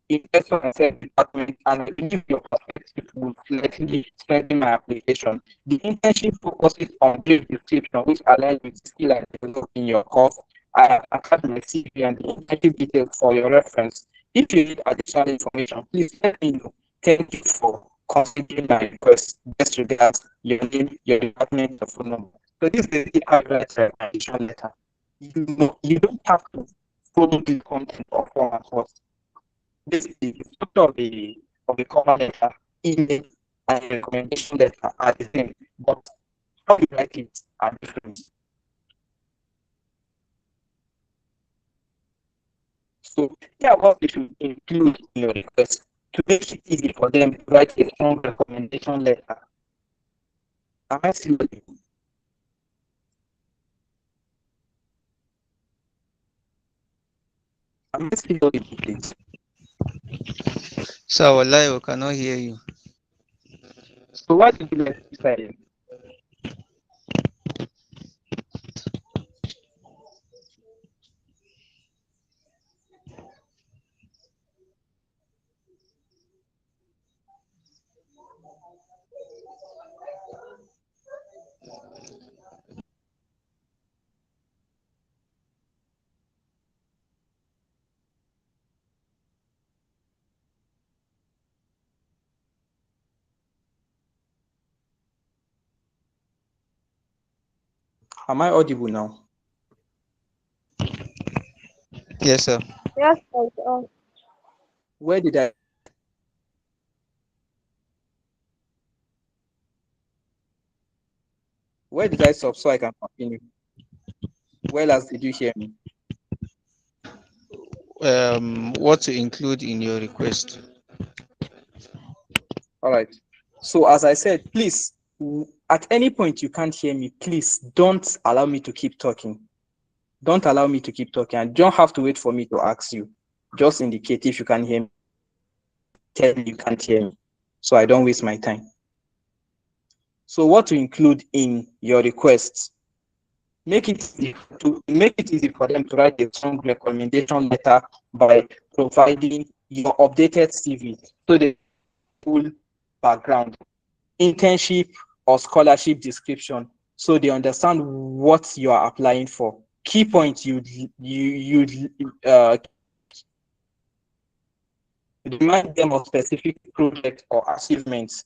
in X, Y, and Z department, and I believe your perspective will slightly strengthen my application. The internship focuses on brief description which aligns with the skill I developed in your course. I have attached my CV and the internship details for your reference. If you need additional information, please let me know. Thank you for considering my request. Best regards, your name, your department, your phone number. So this is the recommendation letter. You don't have to follow the content of format first. Basically, the structure of the cover letter, email, and recommendation letter are the same, but how you write it are different. So here are what you should include in your request to make it easy for them to write a strong recommendation letter. Am I still with you? Am I still with you, please? Sir, wallahi, we cannot hear you. So why did you let me silent? Am I audible now? Yes, sir. Yes, sir. Where did I stop so I can continue? Where else did you hear me? What to include in your request? All right. So as I said, please, at any point you can't hear me, please don't allow me to keep talking. Don't allow me to keep talking. And don't have to wait for me to ask you. Just indicate if you can hear me. Tell me you can't hear me, so I don't waste my time. So what to include in your requests? Make it easy for them to write a strong recommendation letter by providing your updated CV, so the full background, internship or scholarship description, so they understand what you are applying for. Key points you remind them of specific projects or achievements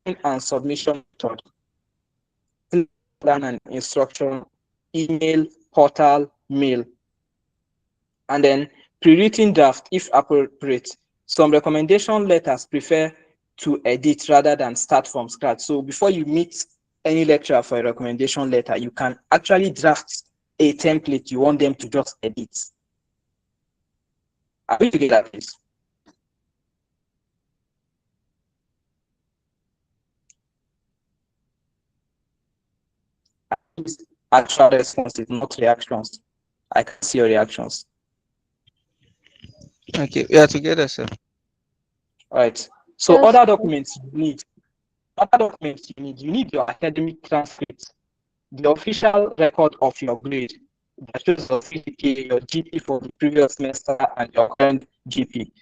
and submission method, plan and instruction, email, portal, mail, and then pre-written draft if appropriate. Some recommendation letters prefer to edit rather than start from scratch. So before you meet any lecturer for a recommendation letter, you can actually draft a template you want them to just edit. Are we together, please? Actual responses, not reactions. I can see your reactions. Okay, we are together, sir. All right. So Yes, other sir. documents you need your academic transcripts, the official record of your grade that shows your CGPA, your GP for the previous semester, and your current GP.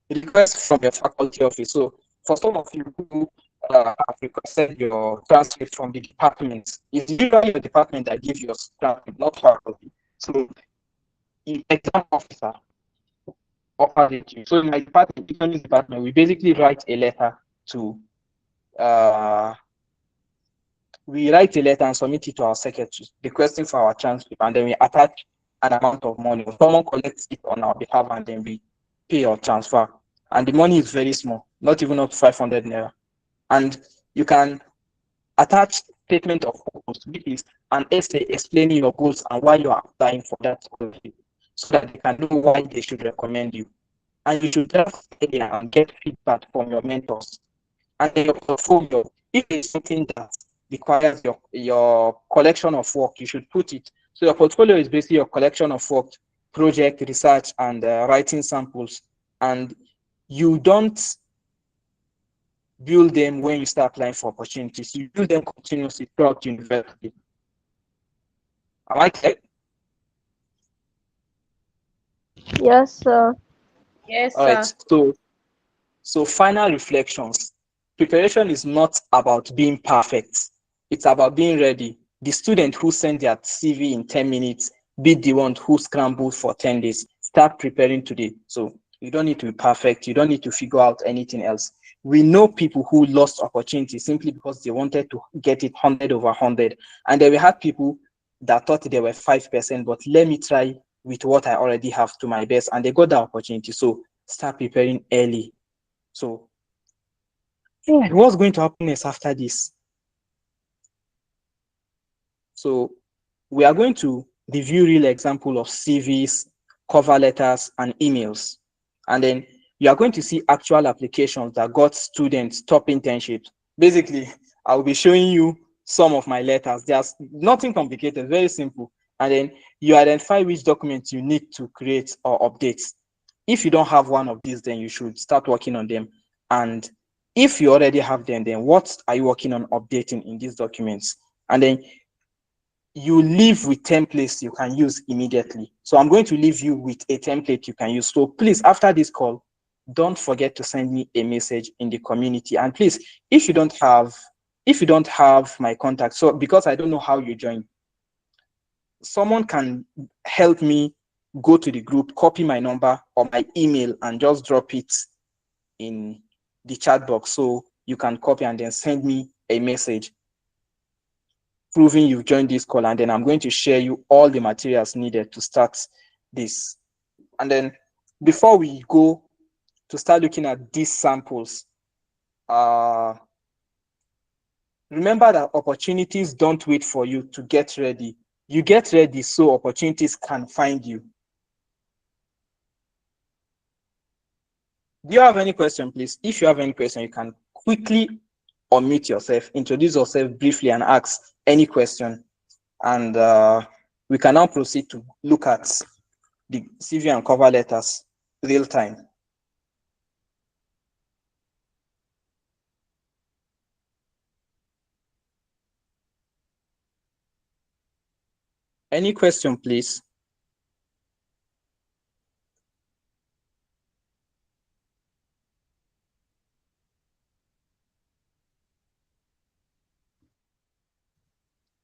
Request from your faculty office. So for some of you who have requested your transcript from the department. It's usually your department that gives your transcript, not faculty. So, the exam officer offers it to you. So, in my department, economics department, we basically write a letter to uh, and submit it to our secretary, requesting for our transcript, and then we attach an amount of money. Someone collects it on our behalf, and then we pay or transfer. And the money is very small, not even up to 500 naira. And you can attach statement of goals, which is an essay explaining your goals and why you are applying for that scholarship, so that they can know why they should recommend you. And you should just stay there and get feedback from your mentors. And then your portfolio, if it's something that requires your collection of work, you should put it. So your portfolio is basically your collection of work, project, research, and writing samples. And you don't build them when you start applying for opportunities. You build them continuously throughout university. Am I clear? Yes, sir. Yes, All right. sir. So final reflections. Preparation is not about being perfect. It's about being ready. The student who sent their CV in 10 minutes beat the one who scrambled for 10 days. Start preparing today. So you don't need to be perfect. You don't need to figure out anything else. We know people who lost opportunities simply because they wanted to get it 100 over 100. And then we had people that thought they were 5%, but let me try with what I already have to my best. And they got the opportunity. So start preparing early. So what's going to happen next after this? So we are going to review real example of CVs, cover letters, and emails. And then you are going to see actual applications that got students top internships. Basically, I will be showing you some of my letters. There's nothing complicated, very simple. And then you identify which documents you need to create or update. If you don't have one of these, then you should start working on them. And if you already have them, then what are you working on updating in these documents? And then you leave with templates you can use immediately. So I'm going to leave you with a template you can use. So please, after this call, don't forget to send me a message in the community. And please, if you don't have my contact, so because I don't know how you join, someone can help me go to the group, copy my number or my email, and just drop it in the chat box. So you can copy and then send me a message proving you've joined this call, and then I'm going to share you all the materials needed to start this. And then before we go to start looking at these samples, remember that opportunities don't wait for you to get ready. You get ready so opportunities can find you. Do you have any question, please? If you have any question, you can quickly unmute yourself, introduce yourself briefly, and ask any question. And we can now proceed to look at the CV and cover letters real time. Any question, please?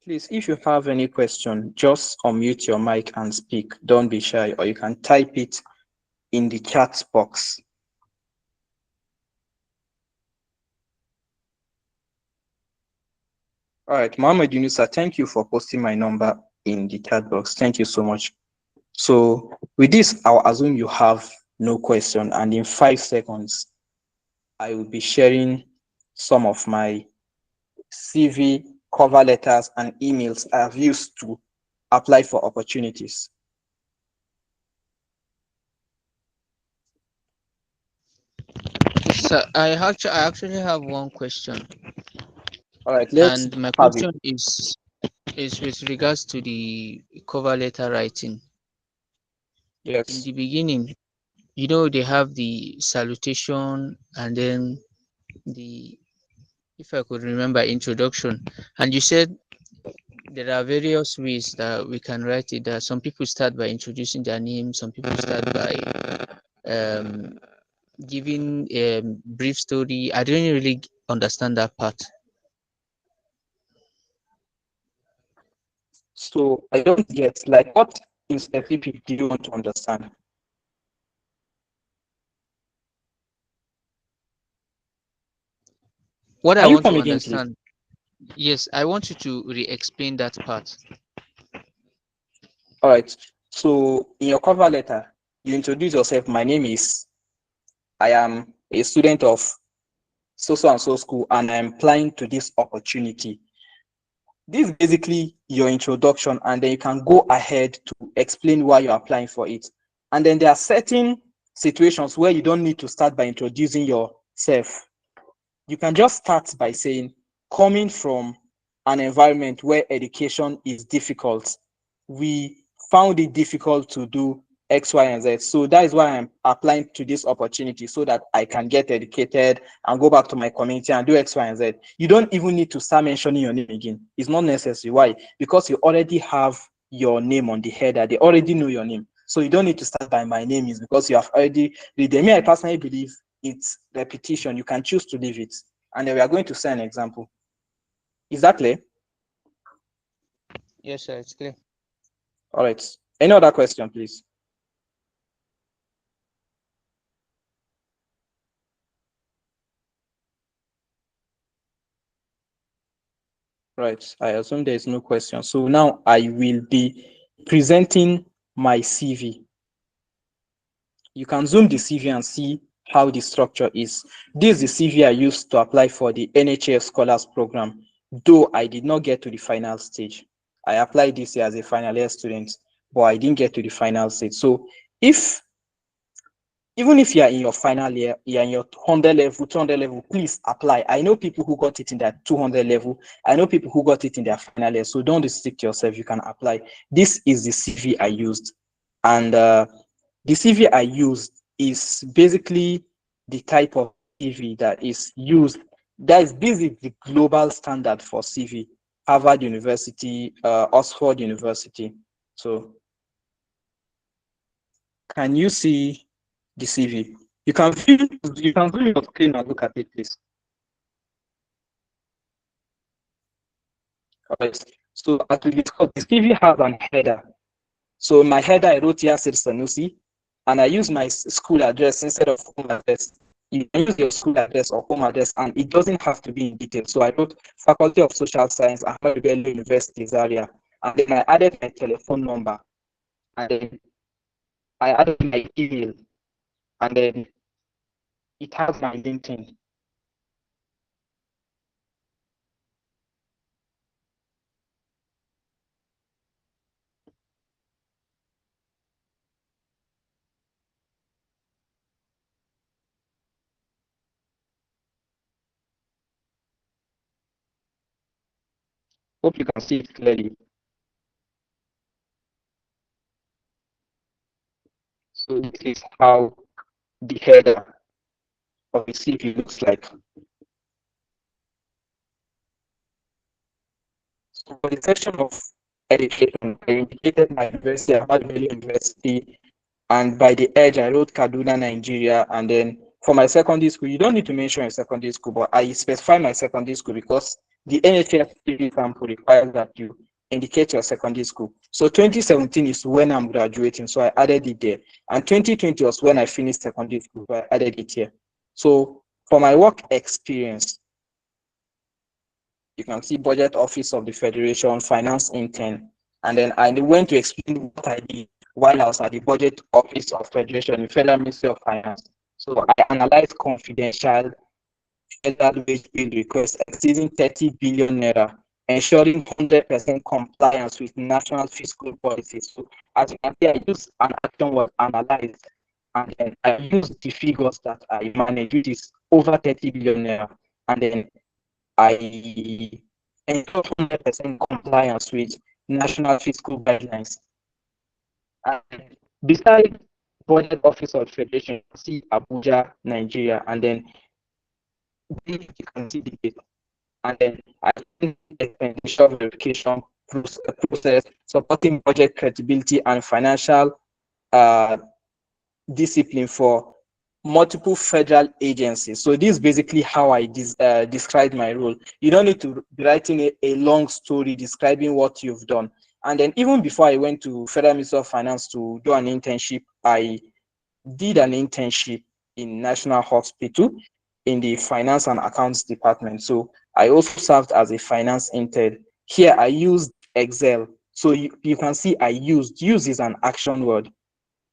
Please, if you have any question, just unmute your mic and speak. Don't be shy, or you can type it in the chat box. All right, Mohammed Yunusa, thank you for posting my number in the chat box. Thank you so much. So with this, I'll assume you have no question, and in 5 seconds, I will be sharing some of my CV, cover letters, and emails I have used to apply for opportunities. So I actually have one question, All right, let's and my have it. question is with regards to the cover letter writing. In Yes. the beginning, they have the salutation and then the, if I could remember, introduction. And you said there are various ways that we can write it. That some people start by introducing their name, some people start by um, giving a brief story. I don't really understand that part. So I don't get, like, what in specific do you want to understand? What I Can you want come to again, please? understand, yes, I want you to re-explain that part. All right. So in your cover letter, you introduce yourself. I am a student of so and so school, and I'm applying to this opportunity. This is basically your introduction, and then you can go ahead to explain why you're applying for it. And then there are certain situations where you don't need to start by introducing yourself. You can just start by saying, coming from an environment where education is difficult, we found it difficult to do X, Y, and Z. So that is why I'm applying to this opportunity, so that I can get educated and go back to my community and do X, Y, and Z. You don't even need to start mentioning your name again. It's not necessary. Why? Because you already have your name on the header. They already know your name. So you don't need to start by my name is, because you have already read them. I personally believe it's repetition. You can choose to leave it. And then we are going to say an example. Is that clear? Yes, sir, it's clear. All right. Any other question, please? Right. I assume there is no question. So now I will be presenting my CV. You can zoom the CV and see how the structure is. This is the CV I used to apply for the NHS Scholars Program, though I did not get to the final stage. I applied this year as a final year student, but I didn't get to the final stage. So if even if you are in your final year, you're in your 100 level, 200 level, please apply. I know people who got it in their 200 level. I know people who got it in their final year. So don't restrict yourself. You can apply. This is the CV I used. And the CV I used is basically the type of CV that is used. That is basically the global standard for CV. Harvard University, Oxford University. So can you see the CV? You can zoom your screen and look at it, please. All right. So as we discussed, the CV has an header. So my header, I wrote Yasir Sanusi, and I use my school address instead of home address. You can use your school address or home address, and it doesn't have to be in detail. So I wrote Faculty of Social Science, Ahmadu Bello University, Zaria, and then I added my telephone number, and then I added my email, and then it has my LinkedIn. Hope you can see it clearly. So this is how the header of the CV looks like. So for the section of education, I indicated my university, Ahmadu University, and by the edge, I wrote Kaduna, Nigeria. And then for my secondary school, you don't need to mention your secondary school, but I specify my secondary school because the NHS CV sample requires that you indicate your secondary school. So 2017 is when I'm graduating, so I added it there. And 2020 was when I finished secondary school, so I added it here. So for my work experience, you can see budget office of the Federation, finance intern. And then I went to explain what I did while I was at the budget office of Federation, the Federal Ministry of Finance. So I analyzed confidential federal wage bill requests exceeding 30 billion naira, ensuring 100% compliance with national fiscal policies. So as you can see, I used an action was analyzed, and then I used the figures that I managed, which is over 30 billion naira. And then I ensure 100% compliance with national fiscal guidelines. And besides budget office of federation, see Abuja, Nigeria, and then you can see the data. And then I think expenditure verification process, supporting budget credibility and financial uh, discipline for multiple federal agencies. So this is basically how I described my role. You don't need to be writing a long story describing what you've done. And then even before I went to Federal Ministry of Finance to do an internship, I did an internship in National Hospital in the Finance and Accounts department. So I also served as a finance intern. Here I used Excel. So you can see I use is an action word.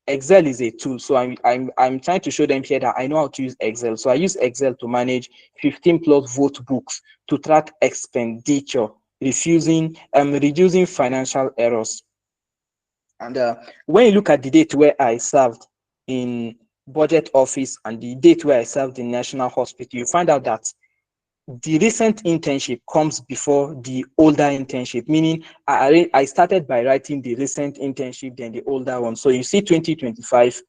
Excel is a tool. So I'm trying to show them here that I know how to use Excel. So I use Excel to manage 15 plus vote books to track expenditure, reducing financial errors. And when you look at the date where I served in budget office and the date where I served in National Hospital, you find out that the recent internship comes before the older internship, meaning I started by writing the recent internship, then the older one. So you see 2025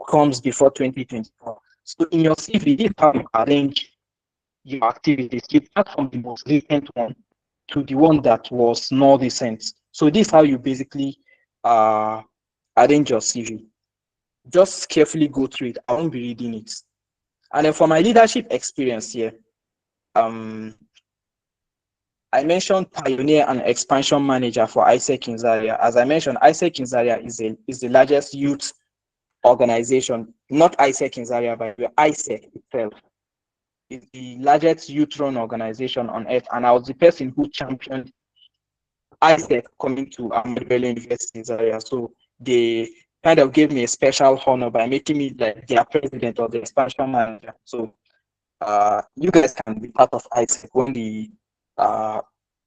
comes before 2024. So in your CV, this is how you arrange your activities. You start from the most recent one to the one that was not recent. So this is how you basically arrange your CV. Just carefully go through it. I won't be reading it. And then for my leadership experience here, I mentioned pioneer and expansion manager for ISEC in Zaria. As I mentioned, ISEC in Zaria is the largest youth organization, not ISEC in Zaria, but ISEC itself is the largest youth-run organization on earth. And I was the person who championed ISEC coming to Ahmadu University in Zaria. So they kind of gave me a special honor by making me like their president or the expansion manager. So you guys can be part of ISEC when the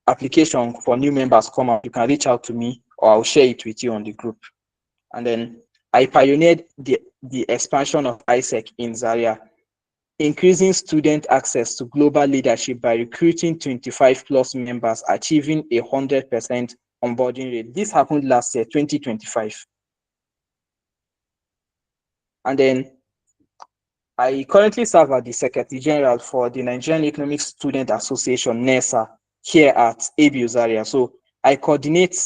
application for new members come out. You can reach out to me or I'll share it with you on the group. And then I pioneered the expansion of ISEC in Zaria, increasing student access to global leadership by recruiting 25 plus members, achieving 100% onboarding rate. This happened last year, 2025. And then I currently serve as the Secretary General for the Nigerian Economic Student Association, NESA, here at ABU Zaria. So I coordinate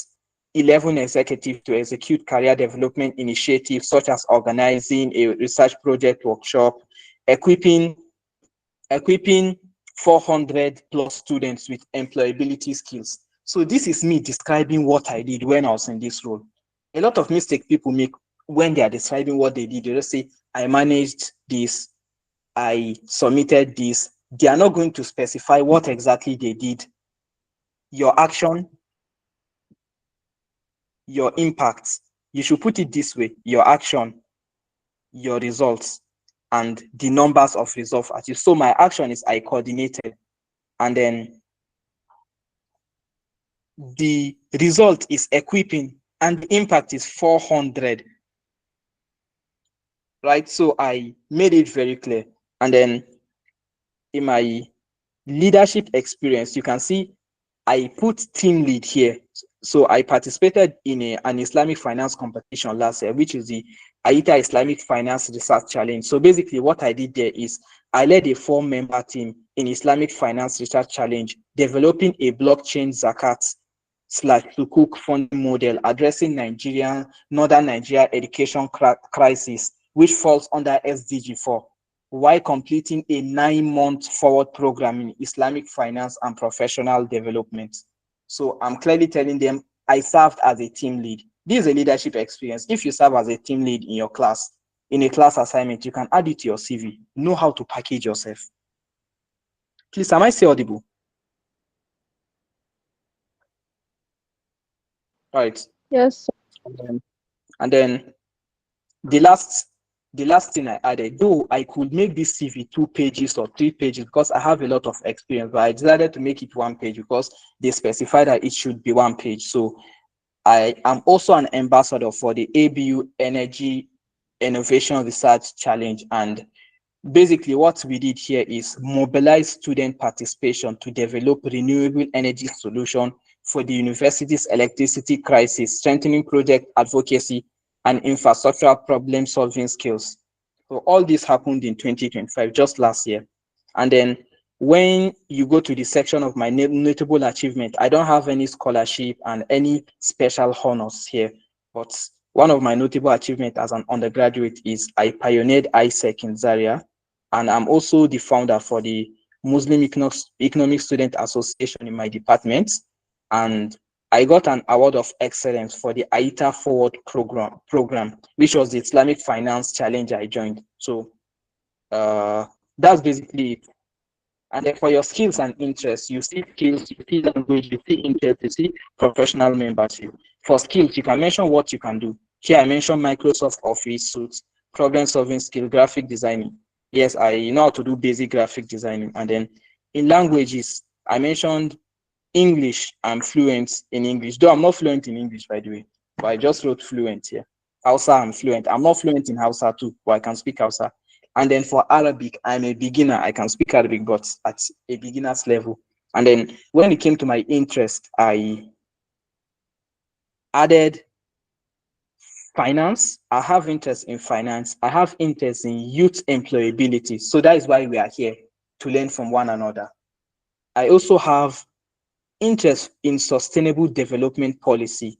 11 executives to execute career development initiatives, such as organizing a research project workshop, equipping 400 plus students with employability skills. So this is me describing what I did when I was in this role. A lot of mistakes people make when they are describing what they did. They just say, I managed this, I submitted this. They are not going to specify what exactly they did. Your action, your impact. You should put it this way: your action, your results, and the numbers of results achieved. So my action is I coordinated, and then the result is equipping, and the impact is 400. Right? So I made it very clear. And then in my leadership experience, you can see I put team lead here. So I participated in an Islamic finance competition last year, which is the AITA Islamic Finance Research Challenge. So basically what I did there is I led a 4-member team in Islamic Finance Research Challenge, developing a blockchain zakat/sukuk funding model addressing Northern Nigeria education crisis, which falls under SDG 4, while completing a 9-month forward program in Islamic finance and professional development. So I'm clearly telling them I served as a team lead. This is a leadership experience. If you serve as a team lead in your class, in a class assignment, you can add it to your CV. Know how to package yourself. Please, am I still audible? All right. Yes. And then the last thing I added, though I could make this CV 2 pages or 3 pages because I have a lot of experience, but I decided to make it 1 page because they specified that it should be 1 page. So I am also an ambassador for the ABU Energy Innovation Research Challenge. And basically what we did here is mobilize student participation to develop renewable energy solution for the university's electricity crisis, strengthening project advocacy and infrastructural problem solving skills. So all this happened in 2025, just last year. And then when you go to the section of my notable achievement, I don't have any scholarship and any special honors here, but One of my notable achievements as an undergraduate is I pioneered ISEC in Zaria, and I'm also the founder for the Muslim Economic Student Association in my department. And I got an award of excellence for the AITA Forward program, which was the Islamic Finance Challenge I joined. So that's basically it. And then for your skills and interests, you see skills, you see language, you see interest, you see professional membership. For skills, you can mention what you can do. Here I mentioned Microsoft Office suits, problem solving skill, graphic designing. Yes, I know how to do basic graphic designing. And then in languages, I mentioned English. I'm fluent in English, though I'm not fluent in English, by the way, but I just wrote fluent here. Hausa, I'm fluent. I'm not fluent in Hausa too, but I can speak Hausa. And then for Arabic, I'm a beginner. I can speak Arabic, but at a beginner's level. And then when it came to my interest, I added finance. I have interest in finance. I have interest in youth employability. So that is why we are here, to learn from one another. I also have interest in sustainable development policy.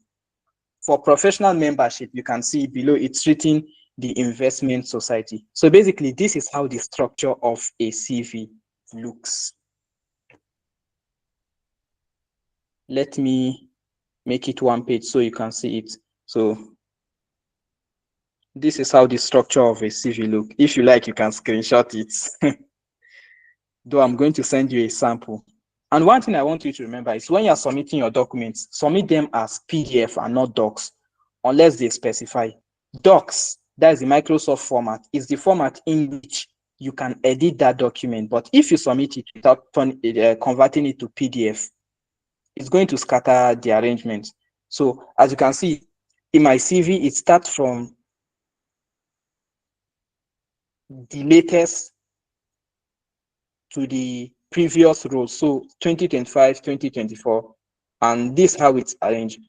For professional membership, you can see below it's written the investment society. So basically, this is how the structure of a CV looks. Let me make it one page so you can see it. So this is how the structure of a CV look. If you like, you can screenshot it. Though I'm going to send you a sample. And one thing I want you to remember is when you're submitting your documents, submit them as PDF and not docs, unless they specify. Docs, that is the Microsoft format, is the format in which you can edit that document. But if you submit it without converting it to PDF, it's going to scatter the arrangement. So as you can see, in my CV, it starts from the latest to the previous row, so 2025, 2024, and this is how it's arranged.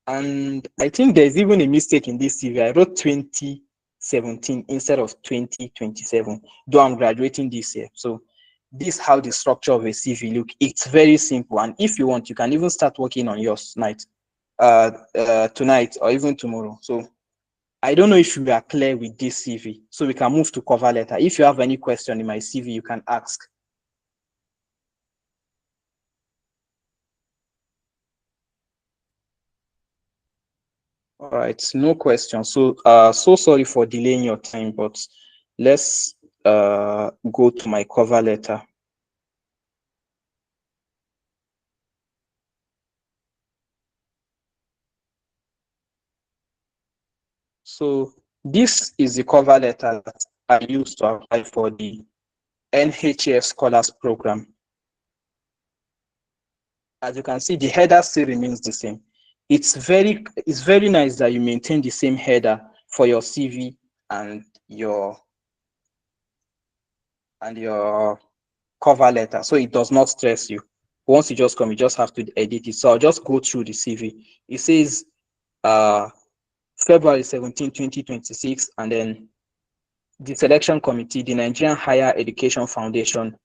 And I think there's even a mistake in this CV. I wrote 2017 instead of 2027, though I'm graduating this year. So this is how the structure of a CV look. It's very simple, and if you want, you can even start working on yours tonight or even tomorrow. So I don't know if you are clear with this CV, so we can move to cover letter. If you have any question in my CV, you can ask. All right, no question. So, so sorry for delaying your time, but let's go to my cover letter. So this is the cover letter that I used to apply for the NHF Scholars Program. As you can see, the header still remains the same. It's very nice that you maintain the same header for your CV and your cover letter, so it does not stress you. Once you just come, you just have to edit it. So I'll just go through the CV. It says February 17, 2026, and then the selection committee, the Nigerian Higher Education Foundation,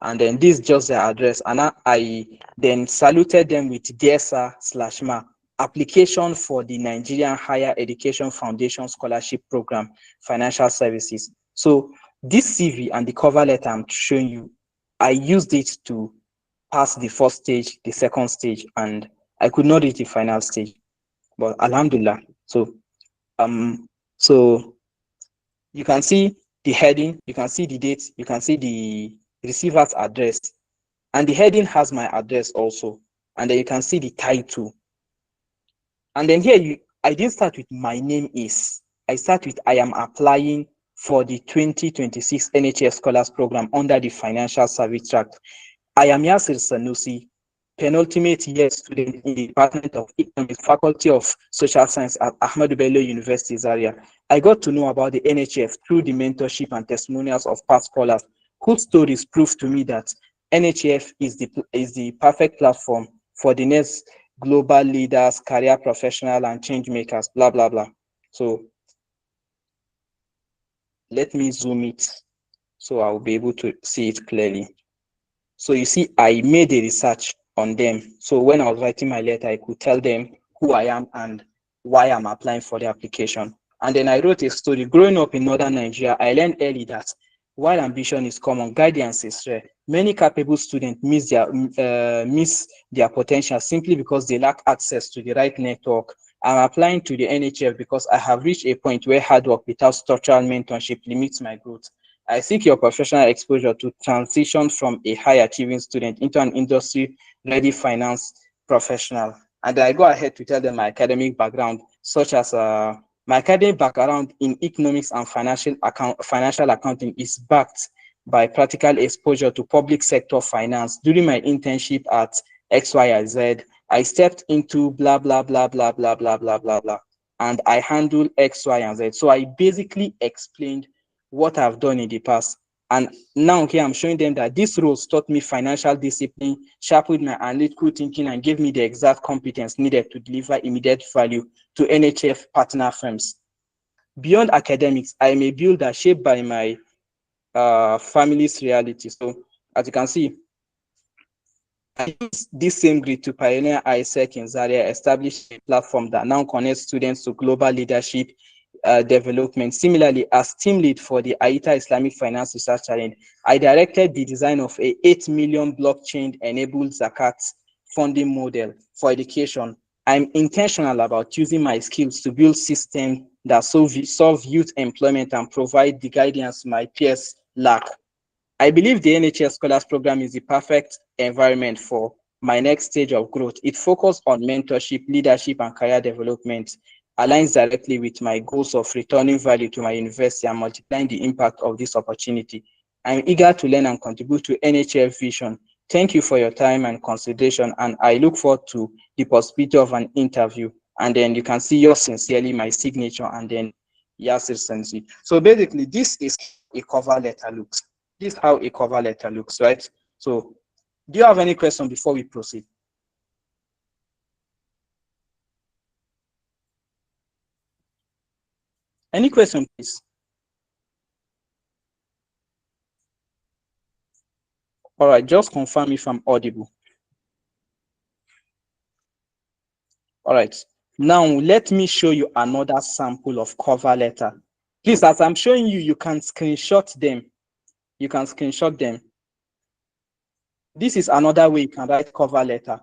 and then this is just their address. And I then saluted them with dear sir / ma, application for the Nigerian Higher Education Foundation Scholarship Program, Financial Services. So this CV and the cover letter I'm showing you, I used it to pass the first stage, the second stage, and I could not reach the final stage. But alhamdulillah. So so you can see the heading, you can see the date, you can see the receiver's address, and the heading has my address also. And then you can see the title. And then here I didn't start with my name is. I start with I am applying for the 2026 NHS Scholars Program under the Financial Service Tract. I am Yasir Sanusi, penultimate year student in the Department of Economics, Faculty of Social Science at Ahmadu Bello University, Zaria. I got to know about the NHF through the mentorship and testimonials of past scholars whose stories prove to me that NHF is the perfect platform for the next global leaders, career professionals, and change makers, blah, blah, blah. So let me zoom it so I'll be able to see it clearly. So you see, I made a research on them. So when I was writing my letter, I could tell them who I am and why I'm applying for the application. And then I wrote a story. Growing up in northern Nigeria, I learned early that while ambition is common, guidance is rare. Many capable students miss their potential simply because they lack access to the right network. I'm applying to the NHF because I have reached a point where hard work without structural mentorship limits my growth. I seek your professional exposure to transition from a high achieving student into an industry ready finance professional. And I go ahead to tell them my academic background, such as my academic background in economics and financial accounting is backed by practical exposure to public sector finance. During my internship at XYZ, I stepped into blah, blah, blah, blah, blah, blah, blah, blah, blah, and I handled X, Y, and Z. So I basically explained what I've done in the past. And now here I'm showing them that this role taught me financial discipline, sharpened my analytical thinking, and gave me the exact competence needed to deliver immediate value to NHF partner firms. Beyond academics, I am a builder shaped by my family's reality. So as you can see, I use this same grid to pioneer ISEC in Zaria, establish a platform that now connects students to global leadership development. Similarly, as team lead for the AITA Islamic Finance Research Challenge, I directed the design of a 8 million blockchain-enabled Zakat funding model for education. I'm intentional about using my skills to build systems that solve youth employment and provide the guidance my peers lack. I believe the NHS Scholars Program is the perfect environment for my next stage of growth. It focuses on mentorship, leadership, and career development, aligns directly with my goals of returning value to my university and multiplying the impact of this opportunity. I'm eager to learn and contribute to NHF vision. Thank you for your time and consideration, and I look forward to the possibility of an interview. And then you can see yours sincerely, my signature, and then Yasir Sanusi. So basically, this is a cover letter looks. This is how a cover letter looks, right? So do you have any question before we proceed? Any question, please? All right, just confirm if I'm audible. All right, now let me show you another sample of cover letter. Please, as I'm showing you, you can screenshot them. You can screenshot them. This is another way you can write cover letter.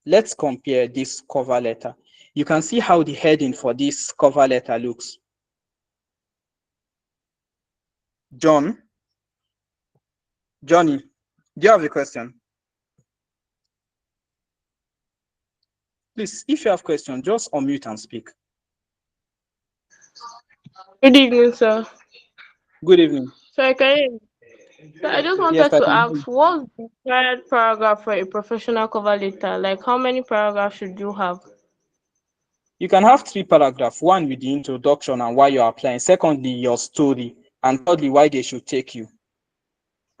Let's compare this cover letter. You can see how the heading for this cover letter looks. Johnny, do you have a question? Please, if you have a question, just unmute and speak. Good evening, sir. Good evening. So I just wanted Yes, I to can hear ask, you. what's the required paragraph for a professional cover letter? Like, how many paragraphs should you have? You can have 3 paragraphs. One with the introduction and why you're applying. Secondly, your story. And thirdly, why they should take you.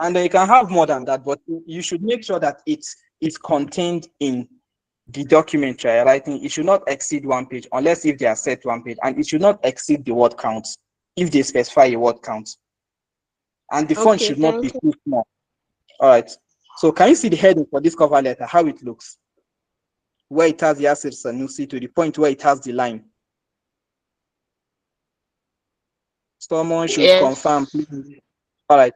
And then you can have more than that, but you should make sure that it is contained in the document you're writing. It should not exceed 1 page unless if they are set 1 page, and it should not exceed the word count if they specify a word count. And the font Okay, should not be thank you. too small. All right. So can you see the heading for this cover letter, how it looks? Where it has Yasir Sanusi to the point where it has the line. Someone should confirm, Yes. please. All right.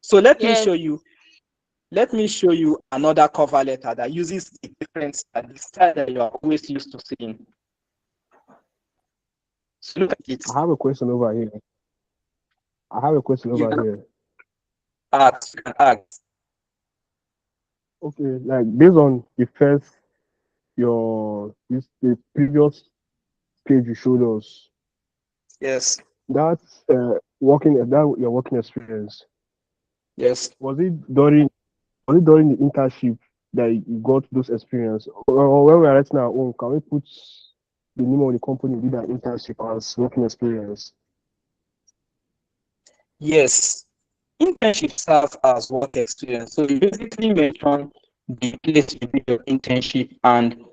So let me Yes. show you another cover letter that uses the different the style that you are always used to seeing. So look at it. I have a question over here. You can ask. Okay, like based on the the previous page you showed us, Yes. that's your working experience. Yes. Was it during the internship that you got those experience, or when we are right now at home, can we put the name of the company we did that internship as working experience? Yes. Internship serves as work experience. So you basically mention the place you did your internship and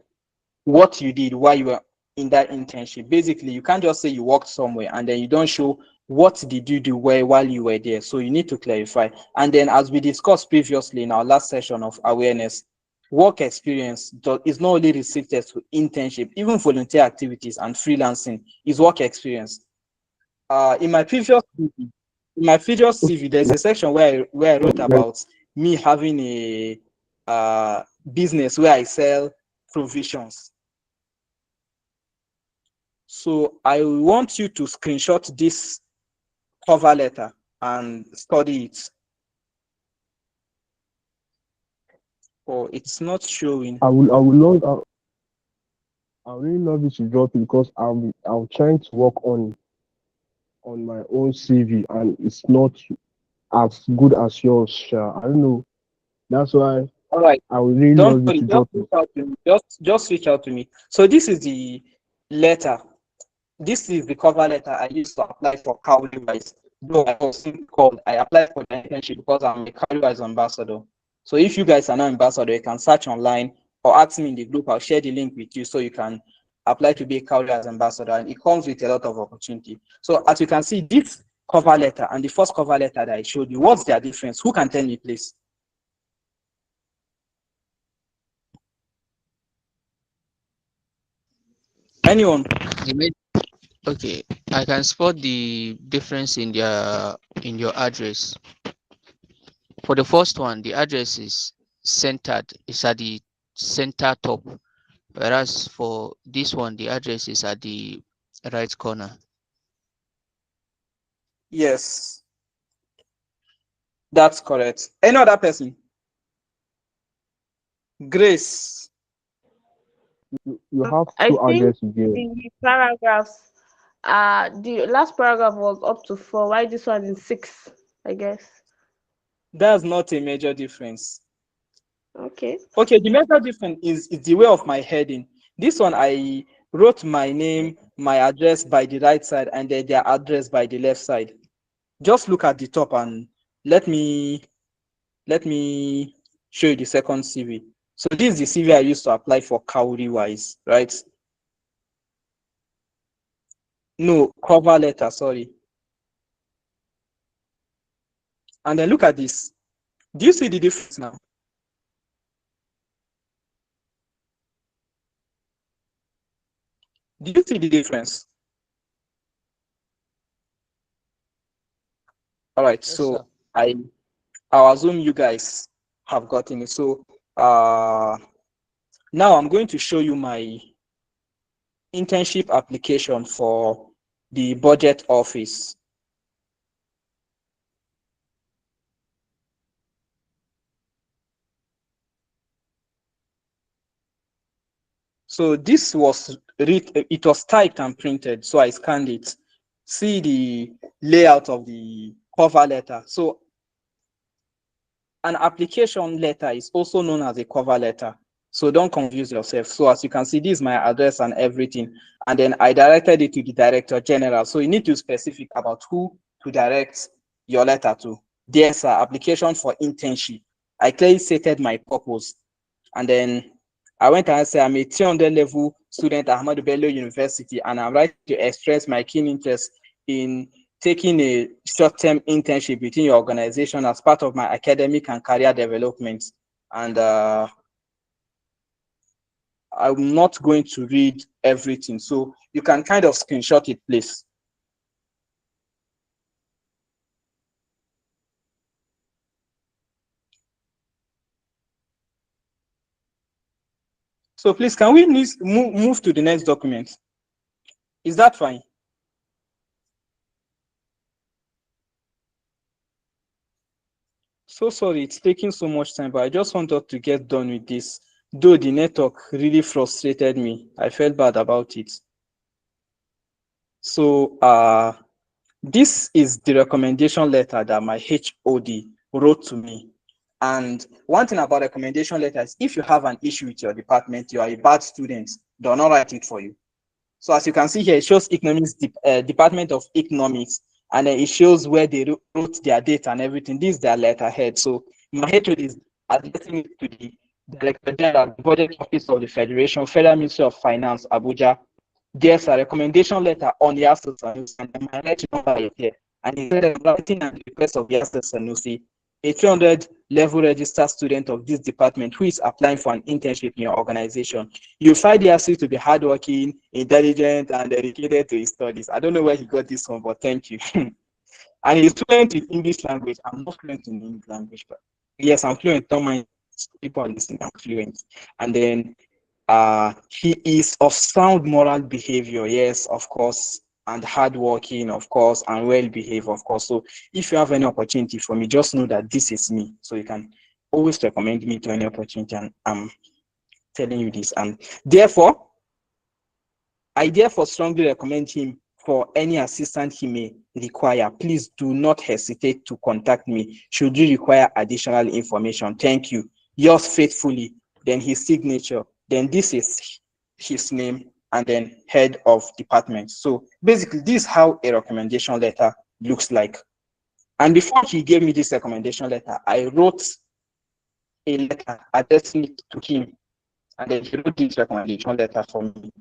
what you did while you were in that internship. Basically, you can't just say you worked somewhere and then you don't show what did you do while you were there? So you need to clarify. And then, as we discussed previously in our last session of awareness, work experience is not only restricted to internship, even volunteer activities and freelancing is work experience. In my previous CV, there's a section where I wrote about me having a business where I sell provisions. So I want you to screenshot this cover letter and study it. Oh, it's not showing. I will I really love you to drop it because I'm trying to work on my own CV and it's not as good as yours, Sha. I don't know. That's why All right. I would really Don't love you worry, to just drop it. reach out to me. Just reach out to me. So this is the letter. This is the cover letter I used to apply for Cowley-wise. Though I was called, I applied for the internship because I'm a Cowley-wise ambassador. So if you guys are not ambassador, you can search online or ask me in the group. I'll share the link with you so you can apply to be a Cowley-wise ambassador, and it comes with a lot of opportunity. So as you can see, this cover letter and the first cover letter that I showed you, what's their difference? Who can tell me, please? Anyone? Okay, I can spot the difference in your address. For the first one, the address is centered, it's at the center top, whereas for this one, the address is at the right corner. Yes, that's correct. Any other person? Grace. You have I two think addresses here. the paragraphs, the last paragraph was up to 4. Why this one is 6? I guess. That's not a major difference. Okay. Okay, the major difference is the way of my heading. This one, I wrote my name, my address by the right side, and then their address by the left side. Just look at the top and let me show you the second CV. So this is the CV I used to apply for Cowley-wise, right? No, cover letter, sorry. And then look at this. Do you see the difference now? Do you see the difference? All right, Yes, so sir. I'll assume you guys have gotten it. So now I'm going to show you my internship application for the budget office. So this was it was typed and printed, so I scanned it. See the layout of the cover letter. So an application letter is also known as a cover letter. So don't confuse yourself. So as you can see, this is my address and everything. And then I directed it to the director general. So you need to be specific about who to direct your letter to. There's an application for internship. I clearly stated my purpose. And then I went and said, I'm a 300 level student at Ahmadu Bello University, and I'm right to express my keen interest in taking a short-term internship within your organization as part of my academic and career development. And I'm not going to read everything, so you can kind of screenshot it, please. So please, can we move to the next document? Is that fine? So sorry it's taking so much time, but I just wanted to get done with this. Though the network really frustrated me, I felt bad about it. So this is the recommendation letter that my HOD wrote to me. And one thing about recommendation letters, if you have an issue with your department, you are a bad student, they'll not write it for you. So as you can see here, it shows economics, Department of Economics, and then it shows where they wrote their date and everything. This is their letterhead. So my HOD is addressing it to the Director General, the Budget Office of the Federation, Federal Ministry of Finance, Abuja. there's a recommendation letter on Yasir Sanusi, and my lecture number is here. And he said, I'm writing at the request of Yasir Sanusi, a 300 level registered student of this department who is applying for an internship in your organization. You find Yasir to be hardworking, intelligent, and dedicated to his studies. I don't know where he got this from, but thank you. And he's fluent in English language. I'm not fluent in English language, but yes, I'm fluent. Don't mind people listening, I'm fluent. And then he is of sound moral behavior, yes, of course, and hardworking, of course, and well behaved, of course. So if you have any opportunity for me, just know that this is me. So you can always recommend me to any opportunity, and I'm telling you this. And therefore, I therefore strongly recommend him for any assistance he may require. Please do not hesitate to contact me should you require additional information. Thank you. Yours faithfully, then his signature, then this is his name, and then head of department. So basically, this is how a recommendation letter looks like. And before he gave me this recommendation letter, I wrote a letter addressing it to him, and then he wrote this recommendation letter for me.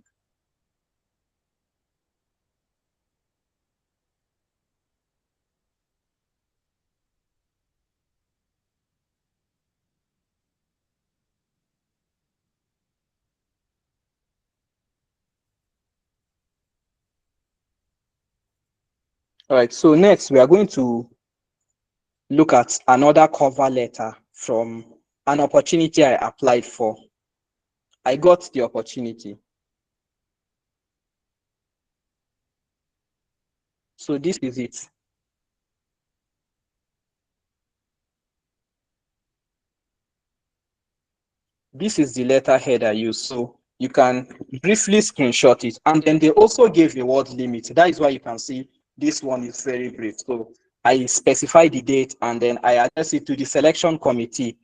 All right, so next we are going to look at another cover letter from an opportunity I applied for. I got the opportunity. So this is it. This is the letterhead I use. So you can briefly screenshot it. And then they also gave a word limit. That is why you can see this one is very brief. So I specify the date and then I address it to the selection committee.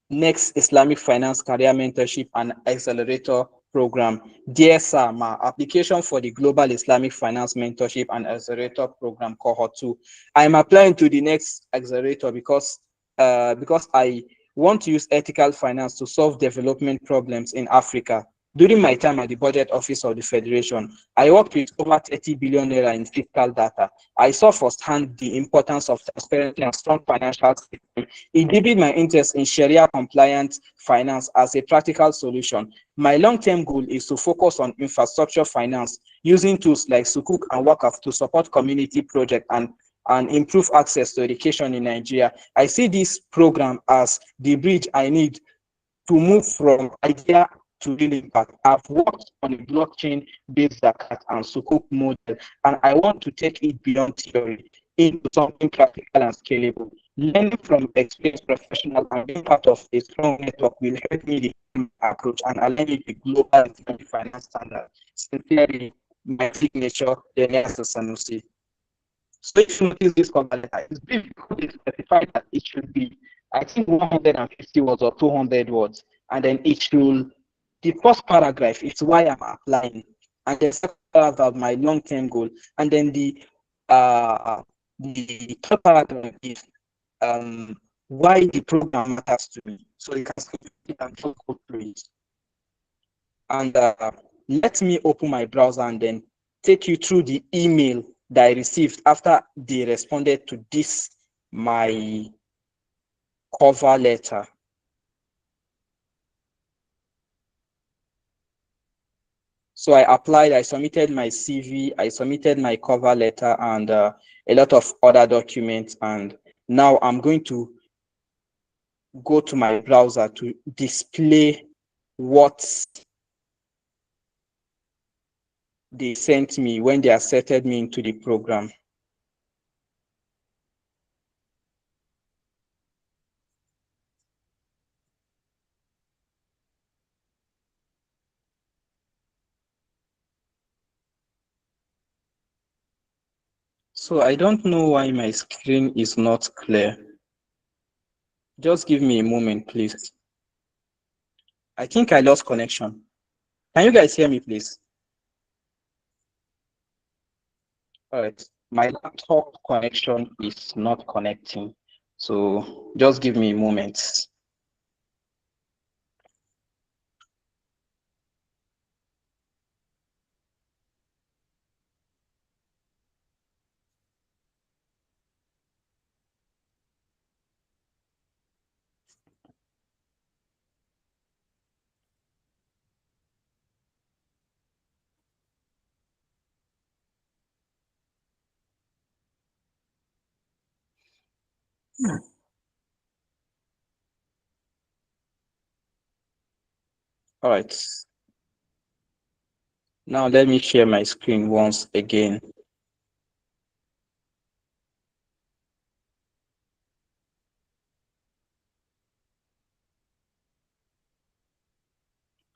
Next Islamic Finance Career Mentorship and Accelerator Program. Dear sir, my application for the Global Islamic Finance Mentorship and Accelerator Program Cohort 2. I'm applying to the next accelerator because I want to use ethical finance to solve development problems in Africa. During my time at the Budget Office of the Federation, I worked with over 30 billion naira in fiscal data. I saw firsthand the importance of transparency and strong financial system. It deepened my interest in Sharia-compliant finance as a practical solution. My long-term goal is to focus on infrastructure finance using tools like Sukuk and Wakaf to support community projects and improve access to education in Nigeria. I see this program as the bridge I need to move from idea to real impact. I've worked on a blockchain-based zakat and Sukuk model, and I want to take it beyond theory into something practical and scalable. Learning from experienced professionals and being part of a strong network will help me the approach and align it with global Islamic finance standards. Sincerely, my signature, Yasir Sanusi. So if you notice this cover letter, it's brief because they specify that it should be, I think, 150 words or 200 words, and then it should, the first paragraph is why I'm applying, and the second paragraph my long-term goal, and then the third paragraph is why the program matters to me. So you can skip it and just go through it. And let me open my browser and then take you through the email that I received after they responded to this, my cover letter. So I applied, I submitted my CV, I submitted my cover letter and a lot of other documents. And now I'm going to go to my browser to display what they sent me when they accepted me into the program. So I don't know why my screen is not clear. Just give me a moment, please. I think I lost connection. Can you guys hear me, please? All right. My laptop connection is not connecting. So just give me a moment. All right. Now let me share my screen once again.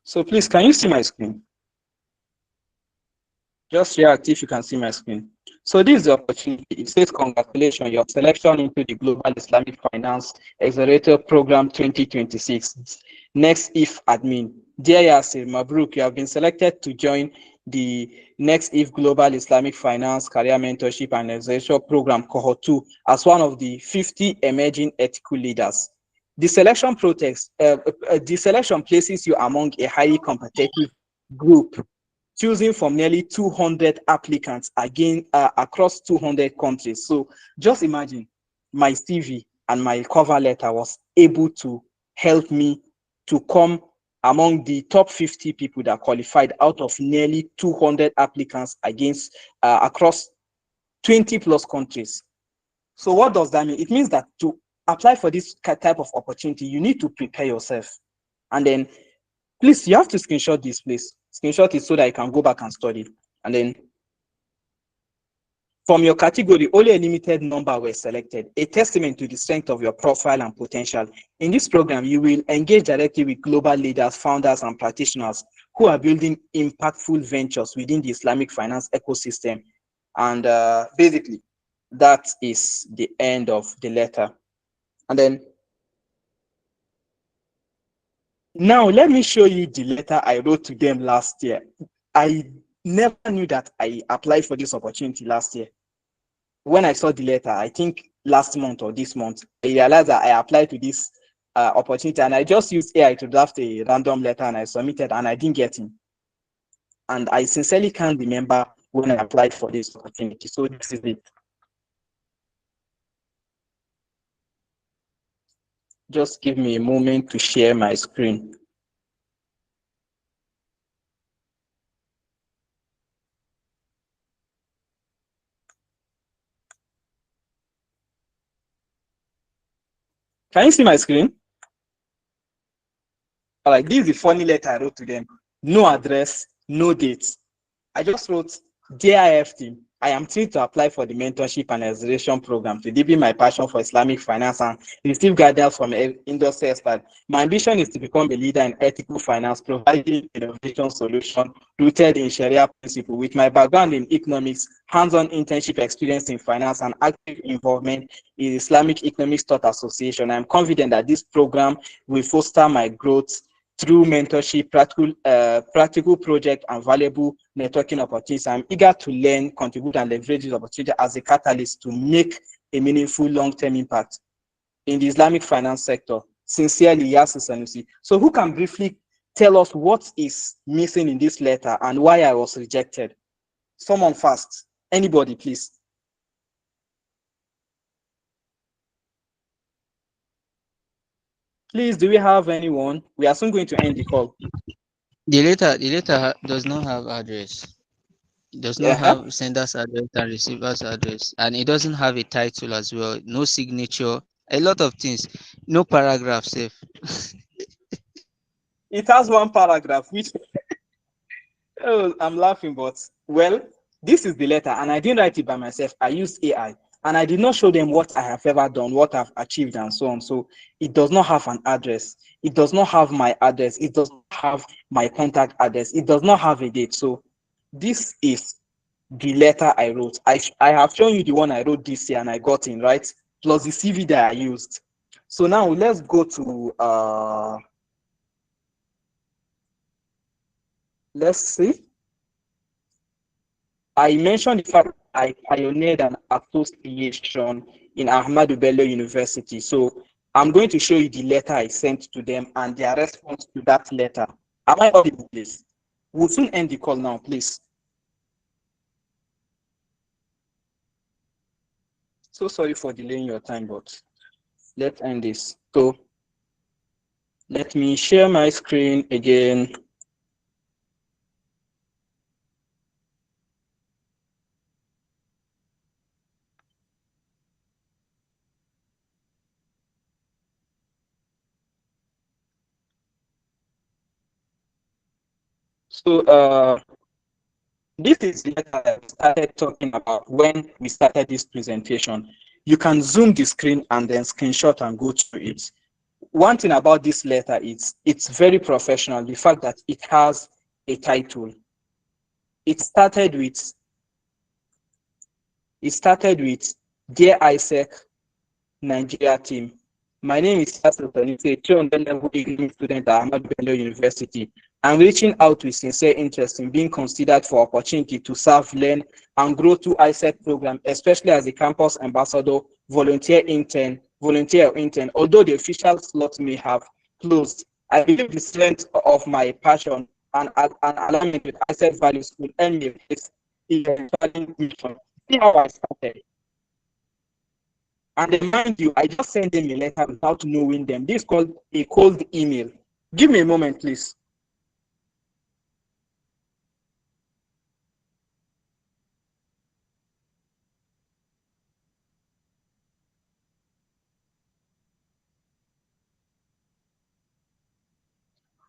So please, can you see my screen? Just react if you can see my screen. So this is the opportunity. It says, congratulations, your selection into the Global Islamic Finance Accelerator Program 2026. Next if admin. Dear Yasir, Mabruk, you have been selected to join the Next If Global Islamic Finance Career Mentorship and Accelerator Program Cohort 2 as one of the 50 emerging ethical leaders. The selection places you among a highly competitive group choosing from nearly 200 applicants again across 200 countries. So just imagine my CV and my cover letter was able to help me to come among the top 50 people that qualified out of nearly 200 applicants against across 20 plus countries. So what does that mean? It means that to apply for this type of opportunity, you need to prepare yourself. And then please, you have to screenshot this, please. Screenshot it so that you can go back and study. And then from your category, only a limited number were selected, a testament to the strength of your profile and potential. In this program, you will engage directly with global leaders, founders, and practitioners who are building impactful ventures within the Islamic finance ecosystem. And basically, that is the end of the letter. And then now let me show you the letter I wrote to them last year. I never knew that I applied for this opportunity last year. When I saw the letter, I think last month or this month, I realized that I applied to this opportunity, and I just used AI to draft a random letter and I submitted, and I didn't get it. And I sincerely can't remember when I applied for this opportunity. So this is it. Just give me a moment to share my screen. Can you see my screen? All right, this is the funny letter I wrote to them. No address, no dates. I just wrote, Dear IF team, I am thrilled to apply for the mentorship and acceleration program to deepen my passion for Islamic finance and receive guidance from industry experts. My ambition is to become a leader in ethical finance, providing innovation solutions rooted in Sharia principle. With my background in economics, hands-on internship experience in finance, and active involvement in Islamic Economics Thought Association, I am confident that this program will foster my growth through mentorship, practical project, and valuable networking opportunities. I'm eager to learn, contribute, and leverage this opportunity as a catalyst to make a meaningful long-term impact in the Islamic finance sector. Sincerely, Yasir Sanusi. So who can briefly tell us what is missing in this letter and why I was rejected? Someone fast. Anybody, please. Please, do we have anyone? We are soon going to end the call. The letter does not have address. It does not Yeah. have sender's address and receiver's address, and it doesn't have a title as well. No signature. A lot of things. No paragraph safe. It has one paragraph, which oh, I'm laughing, but well, this is the letter, and I didn't write it by myself. I used AI, and I did not show them what I have ever done, what I've achieved, and so on. So it does not have an address. It does not have my address. It does not have my contact address. It does not have a date. So this is the letter I wrote. I have shown you the one I wrote this year, and I got in, right? Plus the CV that I used. So now let's go to let's see. I mentioned the fact I pioneered an association in Ahmadu Bello University. So I'm going to show you the letter I sent to them and their response to that letter. Am I audible, please? We'll soon end the call now, please. So sorry for delaying your time, but let's end this. So let me share my screen again. So this is the letter that we started talking about when we started this presentation. You can zoom the screen and then screenshot and go through it. One thing about this letter is it's very professional. The fact that it has a title. It started with Dear ISEC Nigeria team. My name is Yasir Sanusi, a 300 level English student at Ahmadu Bello University. I'm reaching out with sincere interest in being considered for opportunity to serve, learn, and grow through ISEC program, especially as a campus ambassador, volunteer intern. Although the official slot may have closed, I believe the strength of my passion and alignment with ISEC values will earn me a place in the eventual mission. See how I started. And then, mind you, I just sent them a letter without knowing them. This is called a cold email. Give me a moment, please.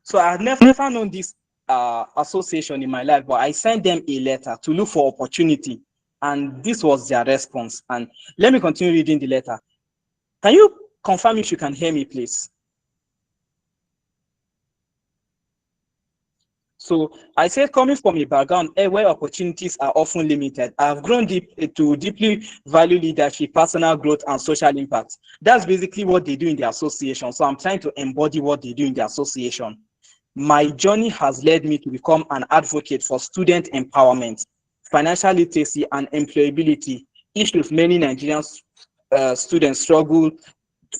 So I've never known this association in my life, but I sent them a letter to look for opportunity. And this was their response. And let me continue reading the letter. Can you confirm if you can hear me, please? So I said, coming from a background where opportunities are often limited, I've grown to deeply value leadership, personal growth, and social impact. That's basically what they do in the association. So I'm trying to embody what they do in the association. My journey has led me to become an advocate for student empowerment, financial literacy, and employability, issues many Nigerian students struggle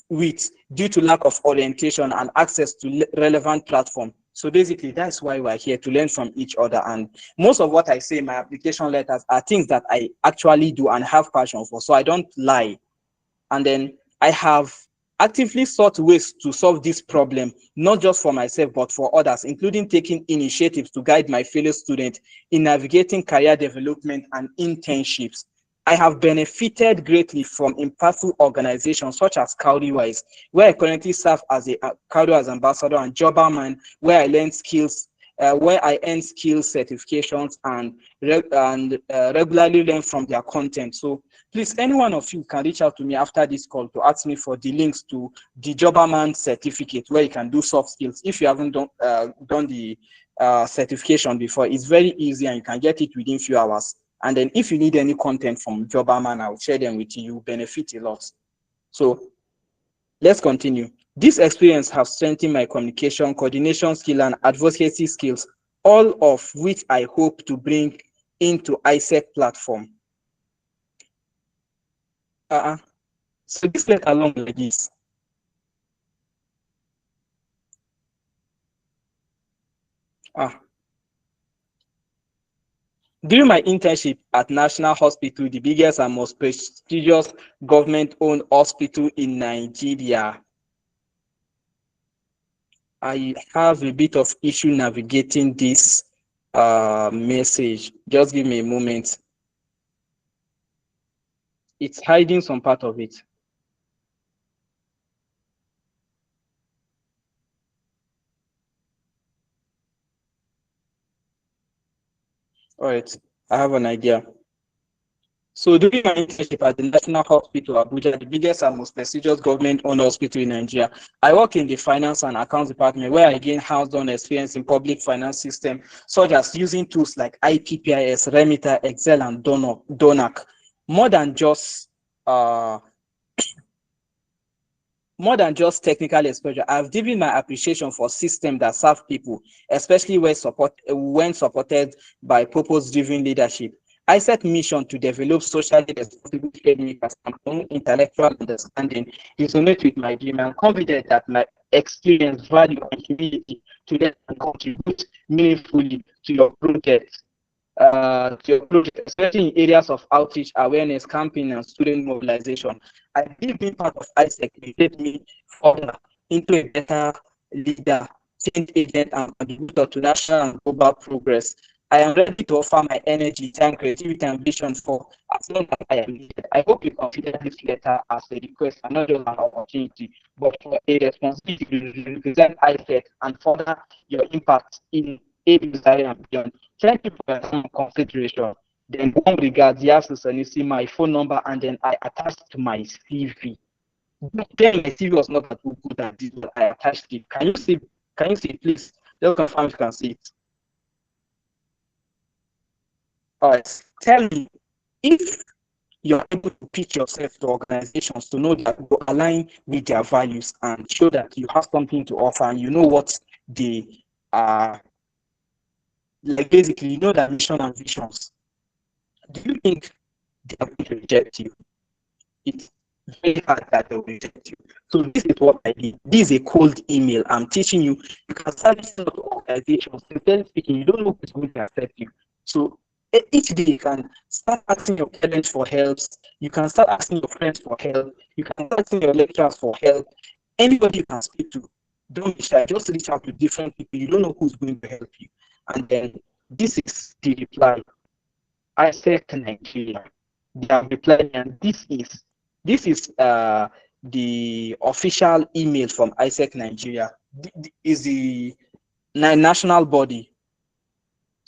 with due to lack of orientation and access to relevant platform. So basically, that's why we're here, to learn from each other. And most of what I say in my application letters are things that I actually do and have passion for. So I don't lie. And then I have actively sought ways to solve this problem, not just for myself, but for others, including taking initiatives to guide my fellow students in navigating career development and internships. I have benefited greatly from impactful organizations such as Cowrywise, where I currently serve as a Cowrywise ambassador, and Jobberman, where I learn skills, where I earn skills certifications and regularly learn from their content. So please, any one of you can reach out to me after this call to ask me for the links to the Jobberman certificate, where you can do soft skills. If you haven't done the certification before, it's very easy and you can get it within a few hours. And then if you need any content from Jobberman, I'll share them with you. You benefit a lot. So let's continue. This experience has strengthened my communication, coordination skill, and advocacy skills, all of which I hope to bring into ISEC platform. So this letter along like this. During my internship at National Hospital, the biggest and most prestigious government-owned hospital in Nigeria, I have a bit of issue navigating this message. Just give me a moment. It's hiding some part of it. All right, I have an idea. So during my internship at the National Hospital, Abuja, the biggest and most prestigious government-owned hospital in Nigeria, I work in the finance and accounts department, where I gain hands-on experience in public finance system, such as using tools like IPPIS, Remita, Excel, and Donac. More than just technical exposure, I've given my appreciation for systems that serve people, especially when supported by purpose-driven leadership. ISEC mission to develop socially responsible filmmakers and promote intellectual understanding resonates with my dream. I'm confident that my experience, value, and humility to them can contribute meaningfully to your project, especially in areas of outreach, awareness, campaign, and student mobilization. I believe being part of ISEC will take me further into a better leader, change agent, and contributor to national and global progress. I am ready to offer my energy, time, creativity, and vision for as long as I am needed. I hope you consider this letter as a request and not just an opportunity, but for a responsibility to represent ISEC and further your impact in AB Zaria and beyond. Thank you for your time and consideration. Then one regards, Yasir Sanusi, my phone number, and then I attached to my CV. Then my CV was not that good at this, but I attached it. Can you see? Can you see it, please? Just confirm you can see it. All right. Tell me if you're able to pitch yourself to organizations to know that you align with their values and show that you have something to offer and you know what they are, like basically you know their mission and visions. Do you think they are going to reject you? It's very hard that they'll reject you. So this is what I did. This is a cold email. I'm teaching you. You can start listening to organizations. Sincerely speaking, you don't know who's going to accept you. So each day you can start asking your parents for help. You can start asking your friends for help. You can start asking your lecturers for help. Anybody you can speak to. Don't be shy. Just reach out to different people. You don't know who's going to help you. And then this is the reply. I said Nigeria. They have replied, and this is the official email from ISEC Nigeria. Is the national body.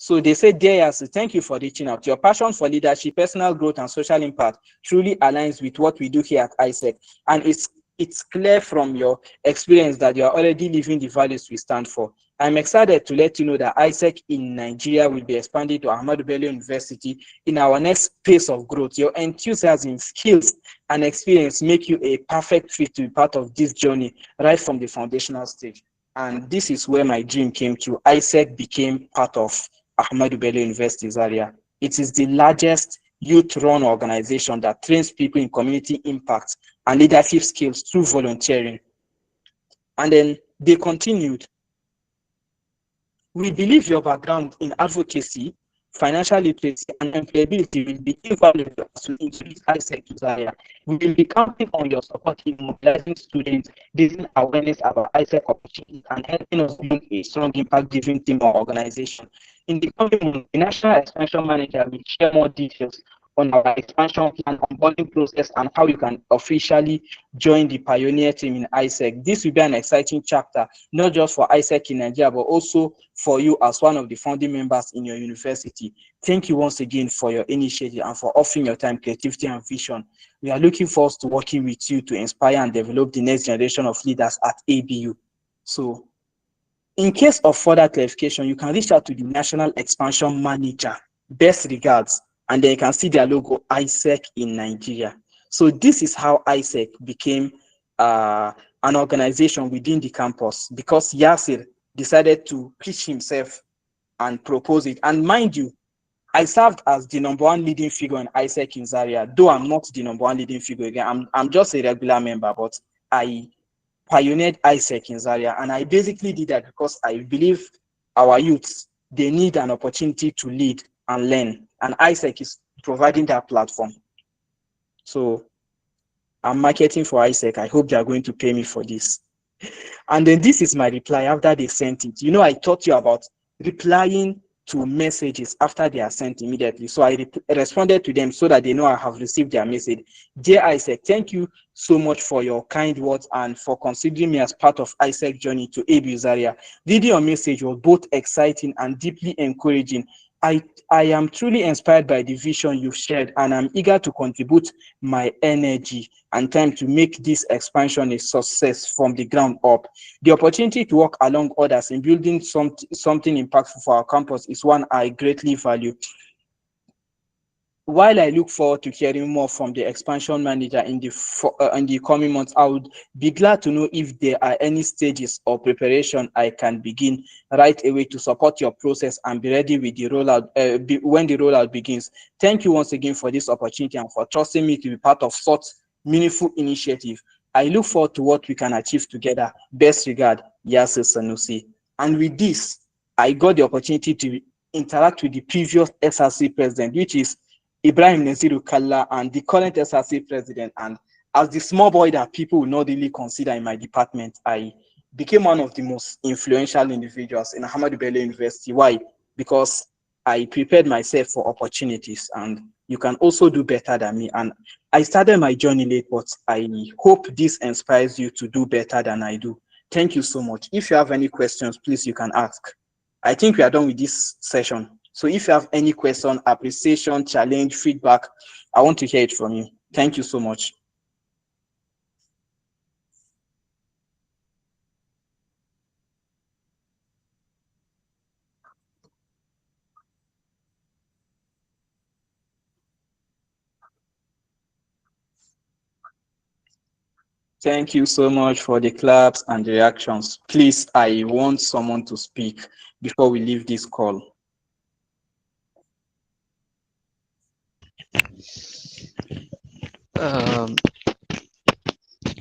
So they say, dear Yasir, thank you for reaching out. Your passion for leadership, personal growth, and social impact truly aligns with what we do here at ISEC. And it's clear from your experience that you are already living the values we stand for. I'm excited to let you know that ISEC in Nigeria will be expanded to Ahmadu Bello University in our next phase of growth. Your enthusiasm, skills, and experience make you a perfect fit to be part of this journey right from the foundational stage. And this is where my dream came true. ISEC became part of Ahmadu Bello University Zaria. It is the largest youth-run organization that trains people in community impact and leadership skills through volunteering. And then they continued. We believe your background in advocacy, financial literacy, and employability will be invaluable as we introduce ISEC to Zaria. We will be counting on your support in mobilizing students, raising awareness about ISEC opportunities, and helping us build a strong impact-driven team or organization. In the coming months, the National Expansion Manager will share more details on our expansion plan, onboarding process, and how you can officially join the pioneer team in ISEC. This will be an exciting chapter, not just for ISEC in Nigeria, but also for you as one of the founding members in your university. Thank you once again for your initiative and for offering your time, creativity, and vision. We are looking forward to working with you to inspire and develop the next generation of leaders at ABU. So, in case of further clarification, you can reach out to the National Expansion Manager. Best regards. And then you can see their logo, ISEC in Nigeria. So this is how ISEC became an organization within the campus, because Yasir decided to pitch himself and propose it. And mind you, I served as the #1 leading figure in ISEC in Zaria, though I'm not the #1 leading figure again. I'm just a regular member, but I pioneered ISEC in Zaria, and I basically did that because I believe our youths, they need an opportunity to lead and learn, and ISEC is providing that platform. So I'm marketing for ISEC. I hope they are going to pay me for this. And then this is my reply after they sent it. You know, I taught you about replying to messages after they are sent immediately. So I responded to them so that they know I have received their message. Dear ISEC, thank you so much for your kind words and for considering me as part of ISEC journey to ABU Zaria. Reading your message was both exciting and deeply encouraging. I am truly inspired by the vision you've shared, and I'm eager to contribute my energy and time to make this expansion a success from the ground up. The opportunity to work along others in building something impactful for our campus is one I greatly value. While I look forward to hearing more from the expansion manager in the coming months, I would be glad to know if there are any stages or preparation I can begin right away to support your process and be ready with the rollout when the rollout begins. Thank you once again for this opportunity and for trusting me to be part of such meaningful initiative. I look forward to what we can achieve together. Best regard, Yasir Sanusi. And with this, I got the opportunity to interact with the previous SRC president, which is Ibrahim Naziru Kalla, and the current SRC president. And as the small boy that people will not really consider in my department, I became one of the most influential individuals in Ahmadu Bello University. Why? Because I prepared myself for opportunities, and you can also do better than me. And I started my journey late, but I hope this inspires you to do better than I do. Thank you so much. If you have any questions, please, you can ask. I think we are done with this session. So if you have any question, appreciation, challenge, feedback, I want to hear it from you. Thank you so much. Thank you so much for the claps and the reactions. Please, I want someone to speak before we leave this call. Um,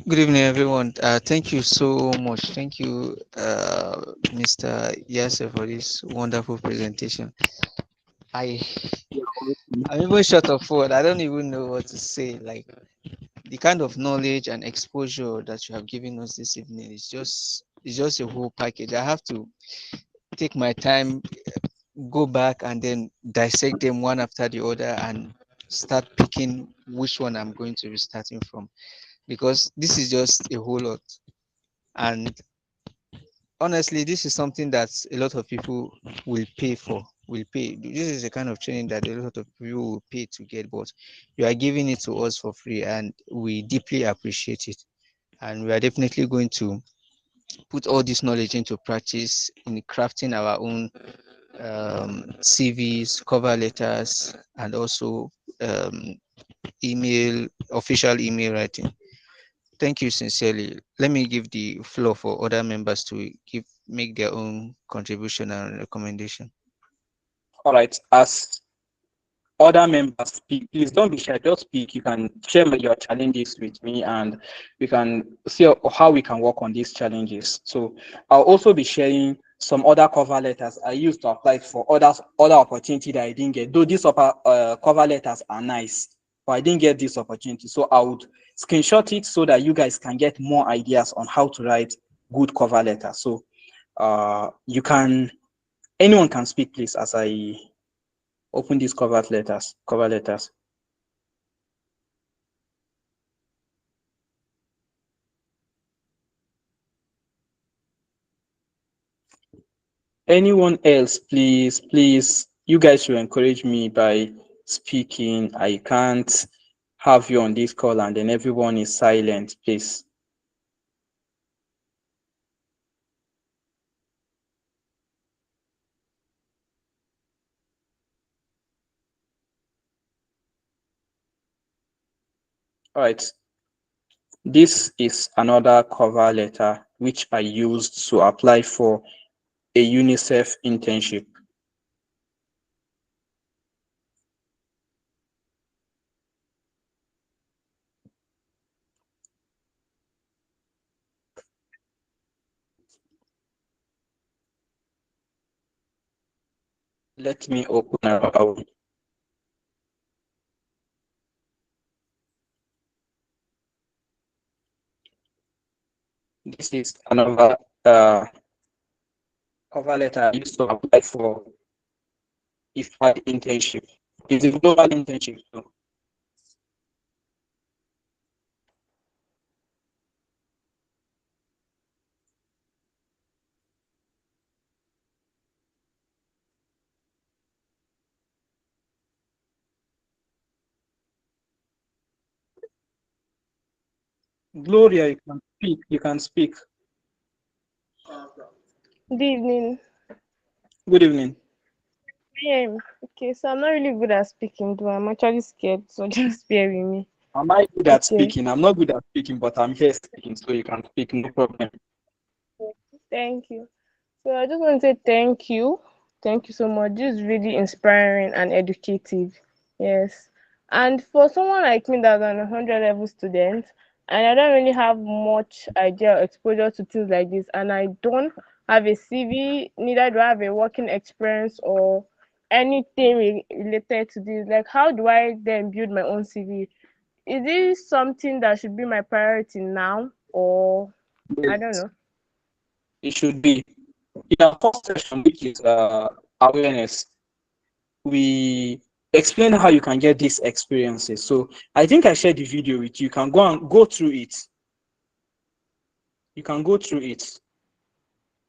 Good evening, everyone. Thank you so much. Thank you, Mr. Yasir, for this wonderful presentation. I'm even short of word. I don't even know what to say. Like the kind of knowledge and exposure that you have given us this evening is just a whole package. I have to take my time, go back, and then dissect them one after the other, and start picking which one I'm going to be starting from, because this is just a whole lot. And honestly, this is something that a lot of people will pay for. Will pay. This is a kind of training that a lot of people will pay to get, but you are giving it to us for free, and we deeply appreciate it. And we are definitely going to put all this knowledge into practice in crafting our own CVs, cover letters, and also um, official email writing. Thank you sincerely. Let me give the floor for other members to make their own contribution and recommendation. All right, as other members speak, please don't be shy, just speak. You can share your challenges with me and we can see how we can work on these challenges. So I'll also be sharing some other cover letters I used to apply for other opportunity that I didn't get. Though these cover letters are nice, but I didn't get this opportunity. So I would screenshot it so that you guys can get more ideas on how to write good cover letters. So anyone can speak, please, as I open these cover letters. Anyone else, please, you guys should encourage me by speaking. I can't have you on this call and then everyone is silent, please. All right. This is another cover letter which I used to apply for a UNICEF internship. Let me open our. This is another cover letter I used to apply for if I had internship. It's a global internship. So Gloria, you can speak. You can speak. Good evening. Good evening. Okay, so I'm not really good at speaking, though. I'm actually scared, so just bear with me. Am I good at Okay. speaking? I'm not good at speaking, but I'm here speaking, so you can speak, no problem. Thank you. So I just want to say thank you. Thank you so much. This is really inspiring and educative. Yes. And for someone like me that's an 100 level student, and I don't really have much idea or exposure to things like this, and I don't have a CV, neither do I have a working experience or anything related to this. Like, how do I then build my own CV? Is this something that should be my priority now, or I don't Yes, know? it should be. In our first session, which is awareness, we explain how you can get these experiences. So I think I shared the video with you. You can go through it. You can go through it.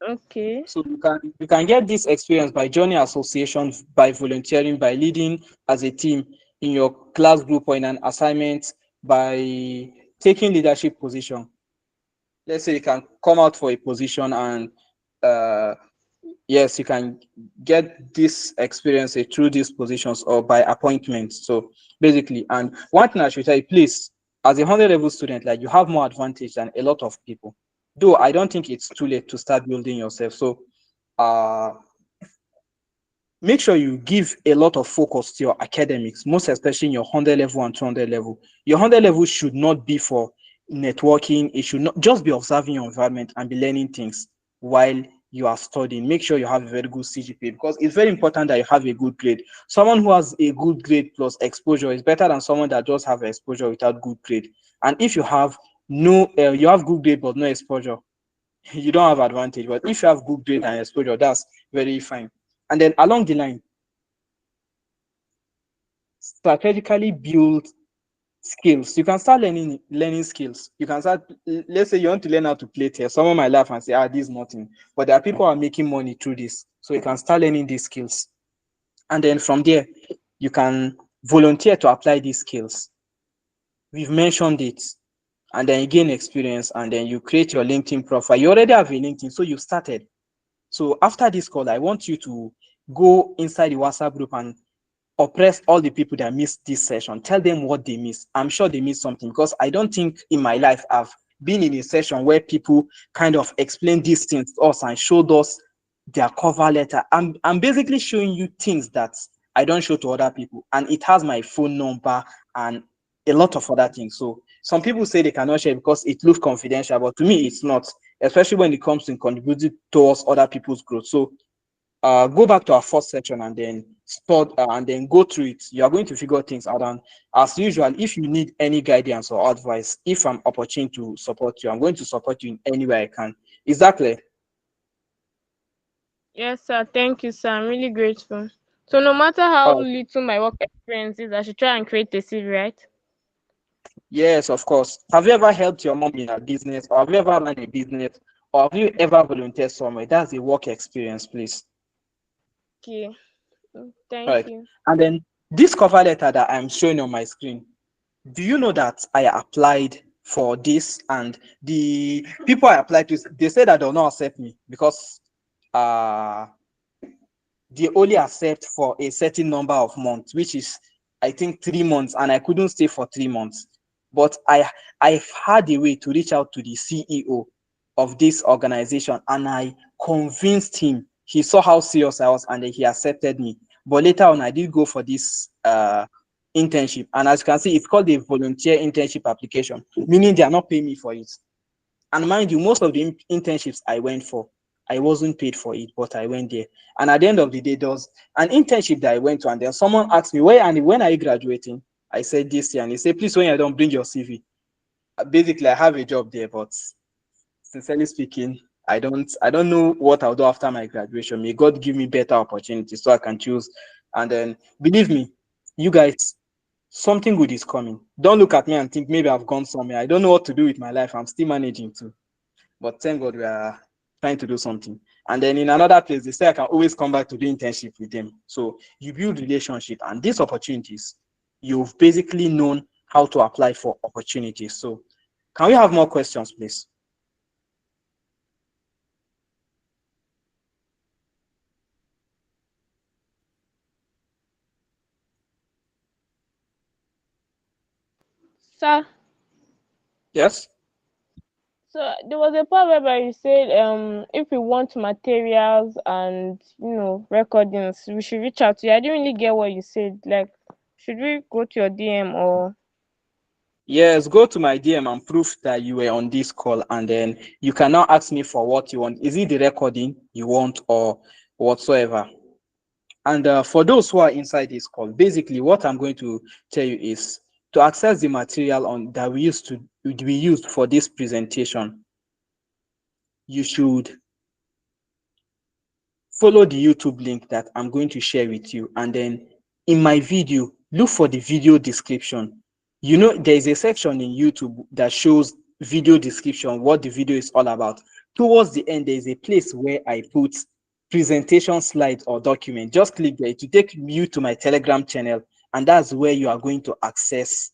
Okay. So you can get this experience by joining association, by volunteering, by leading as a team in your class group or in an assignment, by taking leadership position. Let's say you can come out for a position and uh, yes, you can get this experience through these positions or by appointment. So basically, and one thing I should tell you, please, as a 100 level student, like you have more advantage than a lot of people. Though I don't think it's too late to start building yourself. So uh make sure you give a lot of focus to your academics, most especially in your 100 level and 200 level. Your 100 level should not be for networking. It should not just be observing your environment and be learning things while you are studying. Make sure you have a very good CGPA because it's very important that you have a good grade. Someone who has a good grade plus exposure is better than someone that just have exposure without good grade. And if you have you have good grade but no exposure, you don't have advantage. But if you have good grade and exposure, that's very fine. And then along the line, strategically build skills. You can start learning skills. You can start, let's say you want to learn how to play chess. Someone might laugh and say, this is nothing. But there are people who are making money through this. So you can start learning these skills. And then from there, you can volunteer to apply these skills. We've mentioned it. And then you gain experience and then you create your LinkedIn profile. You already have a LinkedIn, so you've started. So after this call, I want you to go inside the WhatsApp group and oppress all the people that missed this session. Tell them what they missed. I'm sure they missed something because I don't think in my life I've been in a session where people kind of explain these things to us and showed us their cover letter. I'm basically showing you things that I don't show to other people, and it has my phone number and a lot of other things. So some people say they cannot share because it looks confidential, but to me it's not, especially when it comes to contributing towards other people's growth. So go back to our first section and then spot and then go through it. You are going to figure things out. And as usual, if you need any guidance or advice, if I'm opportune to support you, I'm going to support you in any way I can. Is that clear? Yes, sir. Thank you, sir. I'm really grateful. So no matter how Oh, little my work experience is, I should try and create a CV, right? yes, of course. Have you ever helped your mom in a business, or have you ever run a business, or have you ever volunteered somewhere? That's a work experience, please. Okay. All Thank right. you. And then this cover letter that I'm showing on my screen, do you know that I applied for this and the people I applied to, they said that they'll not accept me because uh they only accept for a certain number of months, which is I think 3 months, and I couldn't stay for 3 months. But I've had a way to reach out to the CEO of this organization, and I convinced him. He saw how serious I was, and then he accepted me. But later on, I did go for this internship, and as you can see, it's called a volunteer internship application, meaning they are not paying me for it. And mind you, most of the internships I went for, I wasn't paid for it, but I went there. And at the end of the day, there was an internship that I went to, and then someone asked me, when are you graduating? I said this year, and he said, please, when you don't bring your CV. Basically, I have a job there, but sincerely speaking, I don't know what I'll do after my graduation. May God give me better opportunities so I can choose. And then believe me, you guys, something good is coming. Don't look at me and think maybe I've gone somewhere. I don't know what to do with my life. I'm still managing to. But thank God we are trying to do something. And then in another place, they say I can always come back to do internship with them. So you build relationship and these opportunities, you've basically known how to apply for opportunities. So can we have more questions, please? Sir, Yes. so there was a part whereby you said if we want materials and recordings, we should reach out to you. I didn't really get what you said. Like, should we go to your DM or Yes, go to my DM and prove that you were on this call, and then you can now ask me for what you want. Is it the recording you want or whatsoever? And for those who are inside this call, basically what I'm going to tell you is to access the material on that we used for this presentation, you should follow the YouTube link that I'm going to share with you. And then in my video, look for the video description. There is a section in YouTube that shows video description, what the video is all about. Towards the end, there is a place where I put presentation slides or document. Just click there to take you to my Telegram channel, and that's where you are going to access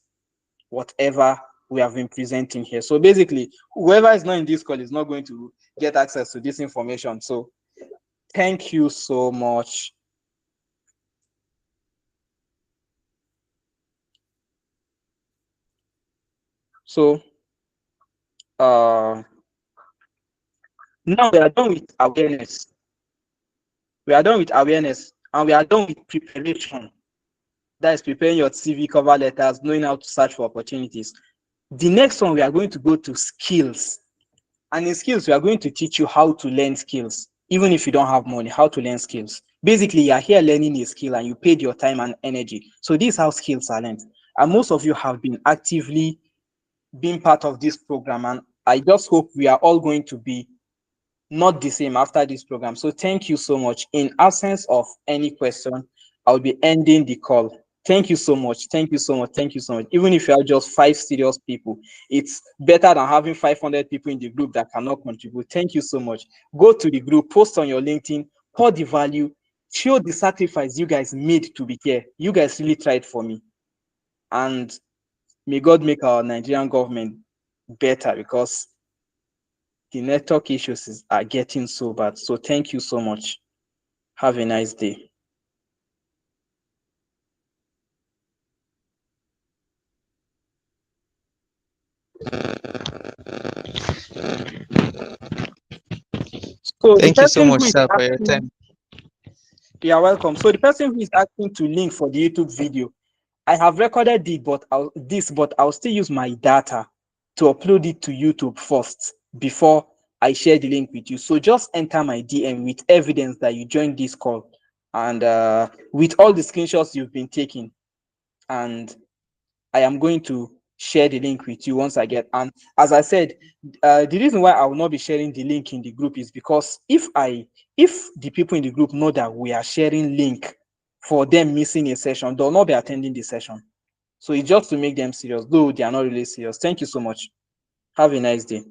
whatever we have been presenting here. So basically, whoever is not in this call is not going to get access to this information. So thank you so much. So now we are done with awareness. We are done with awareness, and we are done with preparation. That is preparing your CV cover letters, knowing how to search for opportunities. The next one, we are going to go to skills. And in skills, we are going to teach you how to learn skills. Even if you don't have money, how to learn skills. Basically, you are here learning a skill and you paid your time and energy. So this is how skills are learned. And most of you have been actively being part of this program. And I just hope we are all going to be not the same after this program. So thank you so much. In absence of any question, I'll be ending the call. Thank you so much. Thank you so much. Thank you so much. Even if you are just 5 serious people, it's better than having 500 people in the group that cannot contribute. Thank you so much. Go to the group, post on your LinkedIn, pour the value, show the sacrifice you guys made to be here. You guys really tried for me. And may God make our Nigerian government better, because the network issues are getting so bad. So thank you so much. Have a nice day. So Thank you so much, sir, for your time. You are welcome. So the person who is asking to link for the YouTube video, I have recorded it, but I'll still use my data to upload it to YouTube first before I share the link with you. So just enter my DM with evidence that you joined this call, and with all the screenshots you've been taking, and I am going to share the link with you once I get. And as I said, the reason why I will not be sharing the link in the group is because if the people in the group know that we are sharing link for them missing a session, they'll not be attending the session. So it's just to make them serious, though they are not really serious. Thank you so much. Have a nice day.